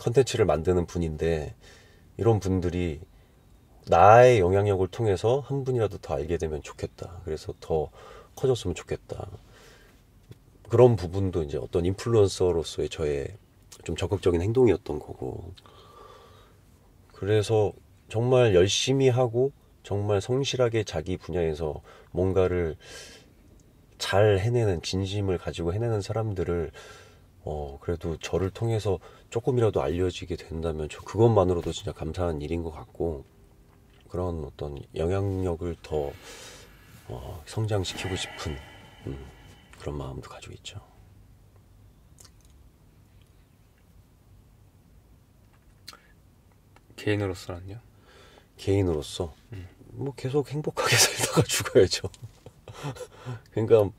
컨텐츠를 만드는 분인데 이런 분들이 나의 영향력을 통해서 한 분이라도 더 알게 되면 좋겠다. 그래서 더 커졌으면 좋겠다. 그런 부분도 이제 어떤 인플루언서로서의 저의 좀 적극적인 행동이었던 거고. 그래서 정말 열심히 하고 정말 성실하게 자기 분야에서 뭔가를 잘 해내는 진심을 가지고 해내는 사람들을 그래도 저를 통해서 조금이라도 알려지게 된다면 저 그것만으로도 진짜 감사한 일인 것 같고 그런 어떤 영향력을 더 성장시키고 싶은 그런 마음도 가지고 있죠. 개인으로서는요? 개인으로서 뭐 계속 행복하게 살다가 죽어야죠. 그러니까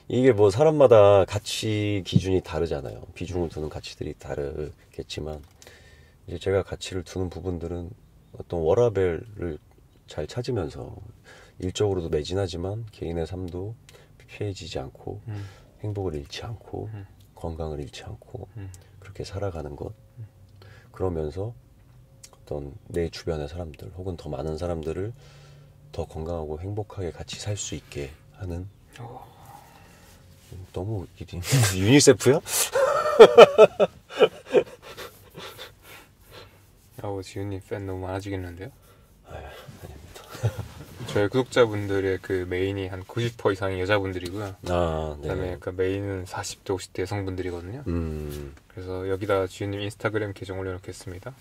이게 뭐 사람마다 가치 기준이 다르잖아요. 비중을 두는 가치들이 다르겠지만 이제 제가 가치를 두는 부분들은 어떤 워라밸을 잘 찾으면서 일적으로도 매진하지만 개인의 삶도 피폐해지지 않고 행복을 잃지 않고 건강을 잃지 않고 그렇게 살아가는 것. 그러면서 어떤 내 주변의 사람들 혹은 더 많은 사람들을 더 건강하고 행복하게 같이 살 수 있게 하는. 너무 유니세프야? 지훈님 팬 너무 많아지겠는데요? 아닙니다. 저희 구독자분들의 그 메인이 한 90% 이상이 여자분들이고요. 그다음에 그 메인은 40대, 50대 여성분들이거든요. 그래서 여기다 지훈님 인스타그램 계정 올려놓겠습니다.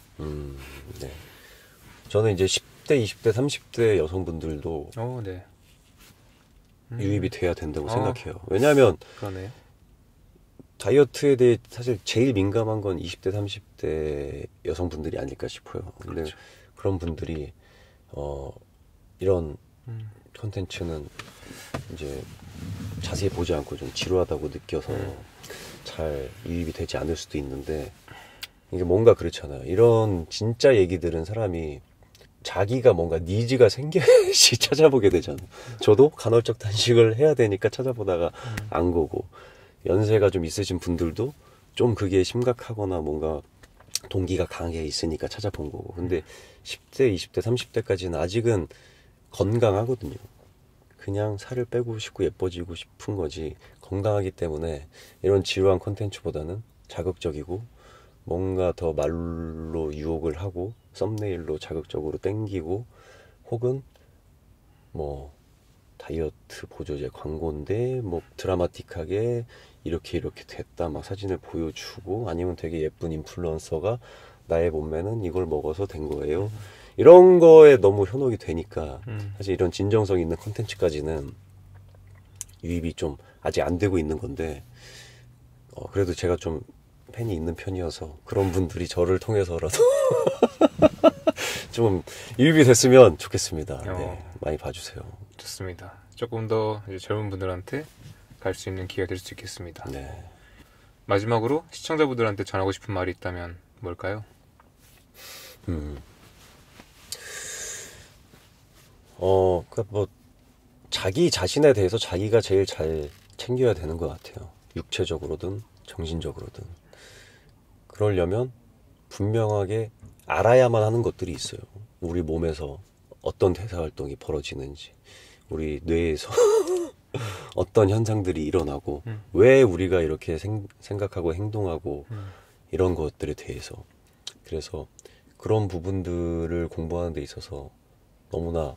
네. 저는 이제 10대, 20대, 30대 여성분들도 네. 유입이 돼야 된다고 생각해요. 왜냐하면 그러네요. 다이어트에 대해 사실 제일 민감한 건 20대, 30대 여성분들이 아닐까 싶어요. 근데 그렇죠. 그런 분들이 이런 콘텐츠는 이제 자세히 보지 않고 좀 지루하다고 느껴서 잘 유입이 되지 않을 수도 있는데 이게 뭔가 그렇잖아요. 이런 진짜 얘기들은 사람이 자기가 뭔가 니즈가 생겨야지 찾아보게 되잖아요. 저도 간헐적 단식을 해야 되니까 찾아보다가 안 보고 연세가 좀 있으신 분들도 좀 그게 심각하거나 뭔가 동기가 강하게 있으니까 찾아본 거고. 근데 10대, 20대, 30대까지는 아직은 건강하거든요. 그냥 살을 빼고 싶고 예뻐지고 싶은 거지 건강하기 때문에 이런 지루한 콘텐츠보다는 자극적이고 뭔가 더 말로 유혹을 하고 썸네일로 자극적으로 땡기고 혹은 뭐 다이어트 보조제 광고인데 뭐 드라마틱하게 이렇게 됐다 막 사진을 보여주고 아니면 되게 예쁜 인플루언서가 나의 몸매는 이걸 먹어서 된 거예요. 이런 거에 너무 현혹이 되니까 사실 이런 진정성 있는 콘텐츠까지는 유입이 좀 아직 안 되고 있는 건데 그래도 제가 좀 팬이 있는 편이어서 그런 분들이 저를 통해서라도 좀 유입이 됐으면 좋겠습니다. 네, 많이 봐주세요. 좋습니다. 조금 더 이제 젊은 분들한테 갈 수 있는 기회가 될 수 있겠습니다. 네. 마지막으로 시청자분들한테 전하고 싶은 말이 있다면 뭘까요? 그러니까 뭐 자기 자신에 대해서 자기가 제일 잘 챙겨야 되는 것 같아요. 육체적으로든 정신적으로든. 그러려면 분명하게 알아야만 하는 것들이 있어요. 우리 몸에서 어떤 대사 활동이 벌어지는지, 우리 뇌에서 어떤 현상들이 일어나고, 왜 우리가 이렇게 생각하고 행동하고 이런 것들에 대해서. 그래서 그런 부분들을 공부하는 데 있어서 너무나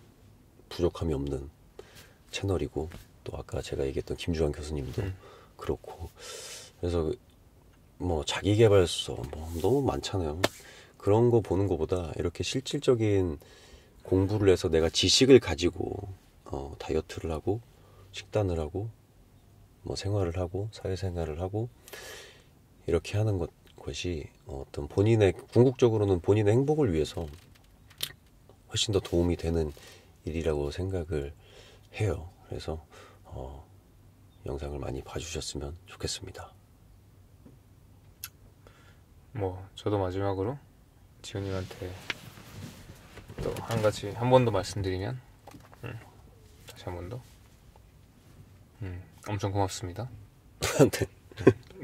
부족함이 없는 채널이고, 또 아까 제가 얘기했던 김주환 교수님도 그렇고, 그래서 뭐 자기계발서 뭐 너무 많잖아요. 그런 거 보는 것보다 이렇게 실질적인 공부를 해서 내가 지식을 가지고 다이어트를 하고 식단을 하고 뭐 생활을 하고 사회생활을 하고 이렇게 하는 것이 어떤 본인의 궁극적으로는 본인의 행복을 위해서 훨씬 더 도움이 되는 일이라고 생각을 해요. 그래서 영상을 많이 봐주셨으면 좋겠습니다. 뭐 저도 마지막으로 지훈님한테 또 한 번 더 말씀드리면 다시 한 번 더 엄청 고맙습니다. 네.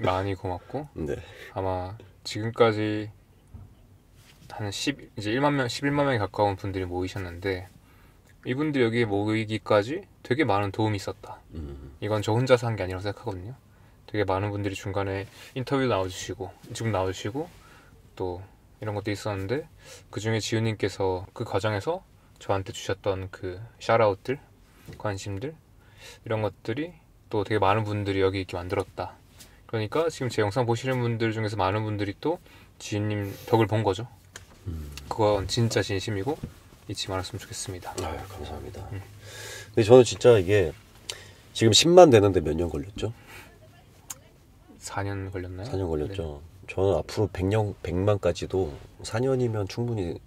많이 고맙고 네. 아마 지금까지 한 이제 11만 명에 가까운 분들이 모이셨는데 이분들 여기에 모이기까지 되게 많은 도움이 있었다. 이건 저 혼자서 한 게 아니라고 생각하거든요. 되게 많은 분들이 중간에 인터뷰 나와주시고 지금 나와주시고 또 이런 것도 있었는데 그 중에 지훈님께서 그 과정에서 저한테 주셨던 그 샤라웃들, 관심들 이런 것들이 또 되게 많은 분들이 여기 있게 만들었다. 그러니까 지금 제 영상 보시는 분들 중에서 많은 분들이 또 지훈님 덕을 본 거죠. 그건 진짜 진심이고 잊지 말았으면 좋겠습니다. 아유, 감사합니다. 근데 저는 진짜 이게 지금 10만 되는데 몇 년 걸렸죠? 4년 걸렸나요? 4년 걸렸죠. 저는 앞으로 100만까지도 4년이면 충분히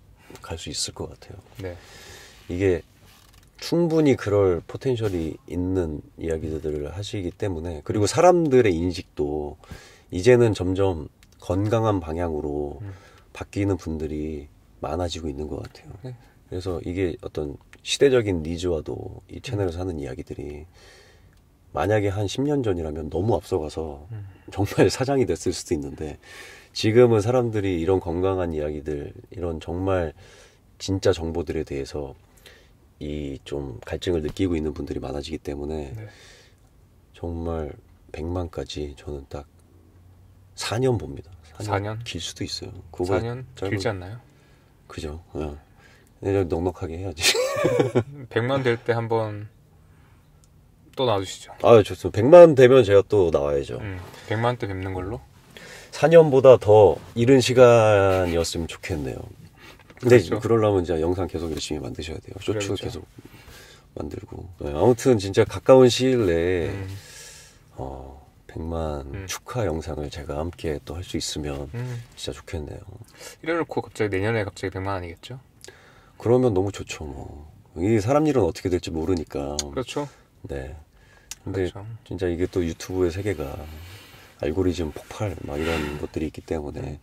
갈 수 있을 것 같아요. 네. 이게 충분히 그럴 포텐셜이 있는 이야기들을 하시기 때문에, 그리고 사람들의 인식도 이제는 점점 건강한 방향으로 바뀌는 분들이 많아지고 있는 것 같아요. 네. 그래서 이게 어떤 시대적인 니즈와도 이 채널에서 하는 이야기들이 만약에 한 10년 전이라면 너무 앞서가서 정말 사장이 됐을 수도 있는데, 지금은 사람들이 이런 건강한 이야기들, 이런 정말 진짜 정보들에 대해서 이 좀 갈증을 느끼고 있는 분들이 많아지기 때문에 네. 정말 100만까지 저는 딱 4년 봅니다. 4년? 길 수도 있어요. 그거 4년? 길지 않나요? 그죠. 네. 넉넉하게 해야지. 100만 될 때 한번 또 나와주시죠. 아, 좋습니다. 100만 되면 제가 또 나와야죠. 100만 때 뵙는 걸로. 4년보다 더 이른 시간이었으면 좋겠네요. 근데 그렇죠. 그러려면 이제 영상 계속 열심히 만드셔야 돼요. 쇼츠 그렇죠. 계속 만들고. 네, 아무튼 진짜 가까운 시일 내에 100만 축하 영상을 제가 함께 또 할 수 있으면 진짜 좋겠네요. 이래놓고 갑자기 내년에 갑자기 100만 아니겠죠? 그러면 너무 좋죠, 뭐. 이 사람 일은 어떻게 될지 모르니까. 그렇죠. 네. 근데 그렇죠. 진짜 이게 또 유튜브의 세계가 알고리즘 폭발 막 이런 것들이 있기 때문에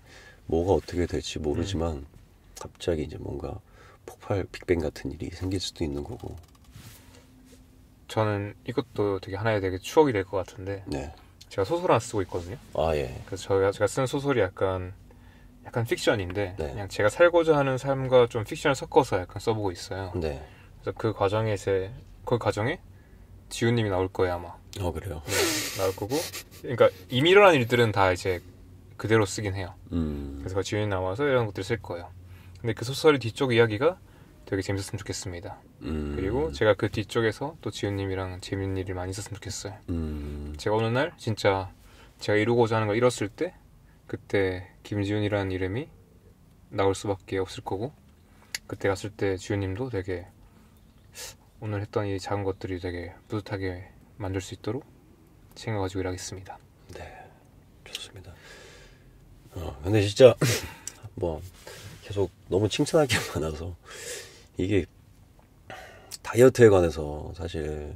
뭐가 어떻게 될지 모르지만 갑자기 이제 뭔가 폭발 빅뱅 같은 일이 생길 수도 있는 거고. 저는 이것도 되게 하나의 되게 추억이 될 것 같은데, 네. 제가 소설 하나 쓰고 있거든요. 아, 예. 그래서 제가 쓴 소설이 약간 픽션인데 네. 그냥 제가 살고자 하는 삶과 좀 픽션을 섞어서 약간 써보고 있어요. 네. 그래서 그 과정에 지훈님이 나올 거예요 아마. 그래요. 네, 나올 거고, 그러니까 이미 일어난 일들은 다 이제 그대로 쓰긴 해요. 그래서 지훈이 나와서 이런 것들을 쓸 거예요. 근데 그 소설의 뒤쪽 이야기가 되게 재밌었으면 좋겠습니다. 그리고 제가 그 뒤쪽에서 또 지훈님이랑 재밌는 일이 많이 있었으면 좋겠어요. 제가 어느 날 진짜 제가 이루고자 하는 걸 이뤘을 때, 그때 김지훈이라는 이름이 나올 수밖에 없을 거고, 그때 갔을 때 지훈님도 되게 오늘 했던 이 작은 것들이 되게 뿌듯하게 만들 수 있도록 생각 가지고 일하겠습니다. 네, 좋습니다. 근데 진짜 뭐 계속 너무 칭찬할 게 많아서 이게 다이어트에 관해서 사실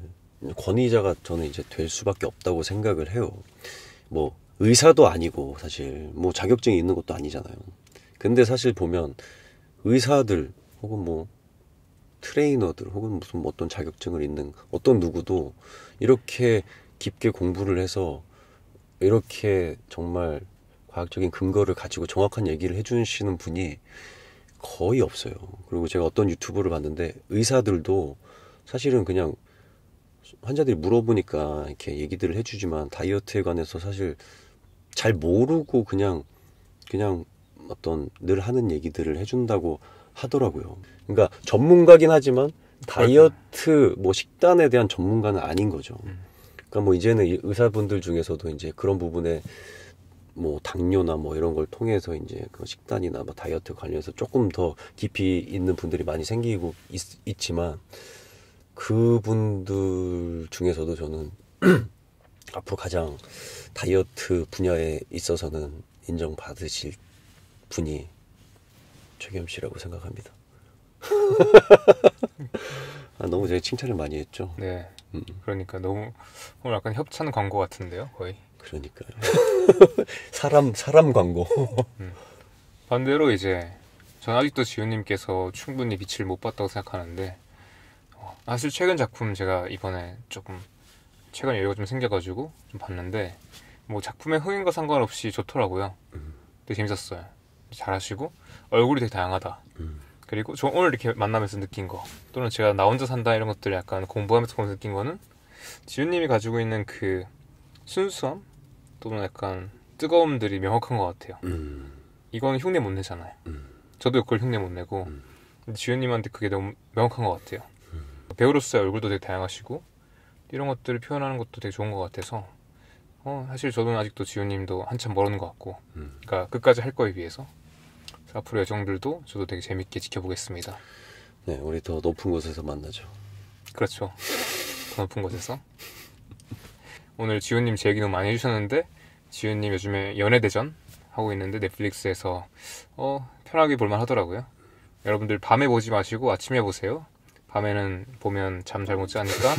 권위자가 저는 이제 될 수밖에 없다고 생각을 해요. 뭐 의사도 아니고 사실 뭐 자격증이 있는 것도 아니잖아요. 근데 사실 보면 의사들 혹은 뭐 트레이너들 혹은 무슨 어떤 자격증을 있는 어떤 누구도 이렇게 깊게 공부를 해서 이렇게 정말 과학적인 근거를 가지고 정확한 얘기를 해주시는 분이 거의 없어요. 그리고 제가 어떤 유튜브를 봤는데 의사들도 사실은 그냥 환자들이 물어보니까 이렇게 얘기들을 해주지만 다이어트에 관해서 사실 잘 모르고 그냥 어떤 늘 하는 얘기들을 해준다고 하더라고요. 그러니까 전문가긴 하지만 다이어트 뭐 식단에 대한 전문가는 아닌 거죠. 그러니까 뭐 이제는 의사분들 중에서도 이제 그런 부분에 뭐 당뇨나 뭐 이런 걸 통해서 이제 그 식단이나 뭐 다이어트 관련해서 조금 더 깊이 있는 분들이 많이 생기고 있지만 그분들 중에서도 저는 앞으로 가장 다이어트 분야에 있어서는 인정받으실 분이 최겸 씨라고 생각합니다. 너무 제가 칭찬을 많이 했죠. 네. 그러니까 너무 오늘 약간 협찬 광고 같은데요, 거의. 그러니까요. 사람 광고. 반대로 이제 전 아직도 지훈님께서 충분히 빛을 못 봤다고 생각하는데, 사실 최근 작품 제가 이번에 조금 최근 여유가 좀 생겨가지고 좀 봤는데 뭐 작품의 흥행과 상관없이 좋더라고요. 되게 재밌었어요. 잘하시고 얼굴이 되게 다양하다. 그리고 저 오늘 이렇게 만나면서 느낀 거, 또는 제가 나 혼자 산다 이런 것들 약간 공부하면서 느낀 거는 지훈님이 가지고 있는 그 순수함 또는 약간 뜨거움들이 명확한 것 같아요. 이거는 흉내 못 내잖아요. 저도 그걸 흉내 못 내고, 근데 지훈님한테 그게 너무 명확한 것 같아요. 배우로서의 얼굴도 되게 다양하시고 이런 것들을 표현하는 것도 되게 좋은 것 같아서 사실 저는 아직도 지훈님도 한참 멀은 것 같고, 그러니까 끝까지 할 거에 비해서. 앞으로 예정들도 저도 되게 재밌게 지켜보겠습니다. 네, 우리 더 높은 곳에서 만나죠. 그렇죠. 더 높은 곳에서. 오늘 지훈님 제 얘기 너무 많이 해주셨는데 지훈님 요즘에 연애대전 하고 있는데 넷플릭스에서 편하게 볼만 하더라고요. 여러분들 밤에 보지 마시고 아침에 보세요. 밤에는 보면 잠 잘 못 자니까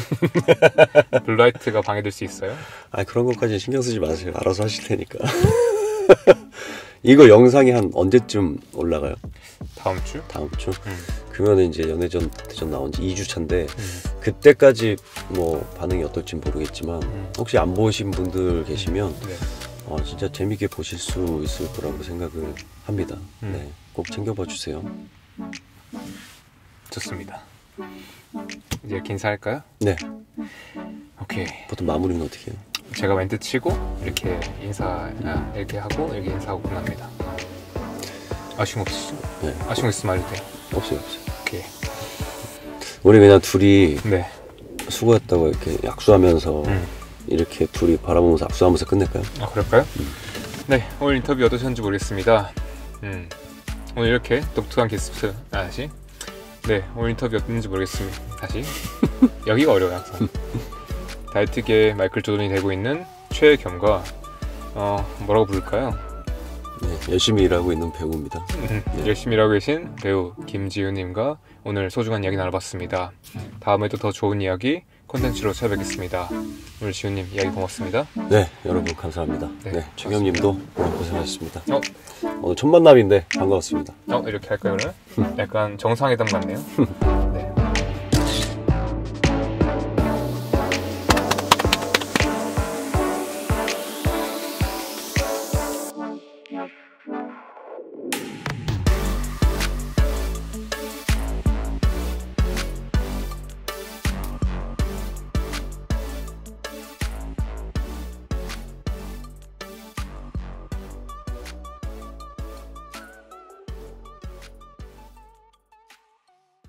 블루라이트가 방해될 수 있어요. 아, 그런 것까지 신경 쓰지 마세요. 알아서 하실 테니까. 이거 영상이 한 언제쯤 올라가요? 다음 주? 다음 주? 그러면 이제 연애전 대전 나온 지 2주 차인데 그때까지 뭐 반응이 어떨지 모르겠지만 혹시 안 보신 분들 계시면 네. 진짜 재밌게 보실 수 있을 거라고 생각을 합니다. 네, 꼭 챙겨봐 주세요. 좋습니다. 이제 이렇게 인사할까요? 네, 오케이. 보통 마무리는 어떻게 해요? 제가 멘트 치고 이렇게 이렇게 하고 이렇게 인사하고 끝납니다. 아쉬움 없으시죠? 네. 아쉬움 있으면 말해도 돼요. 없어요. 오케이. 우리 그냥 둘이 네. 수고했다고 이렇게 약수하면서 이렇게 둘이 바라보면서 악수하면서 끝낼까요? 아, 그럴까요? 네, 오늘 인터뷰 어떠셨는지 모르겠습니다. 오늘 이렇게 독특한 게스트 다시. 네, 오늘 인터뷰 어땠는지 모르겠습니다. 다시. 여기가 어려워요, 항상. 다이어트계 마이클 조던이 되고 있는 최겸과 뭐라고 부를까요? 네, 열심히 일하고 있는 배우입니다. 네. 열심히 일하고 계신 배우 김지훈님과 오늘 소중한 이야기 나눠봤습니다. 다음에도 더 좋은 이야기 콘텐츠로 찾아뵙겠습니다. 오늘 지훈님 이야기 고맙습니다. 네, 여러분 감사합니다. 네, 네, 최겸님도 오늘 고생하셨습니다. 어? 오늘 첫 만남인데 반가웠습니다. 이렇게 할까요, 오늘? 약간 정상회담 같네요.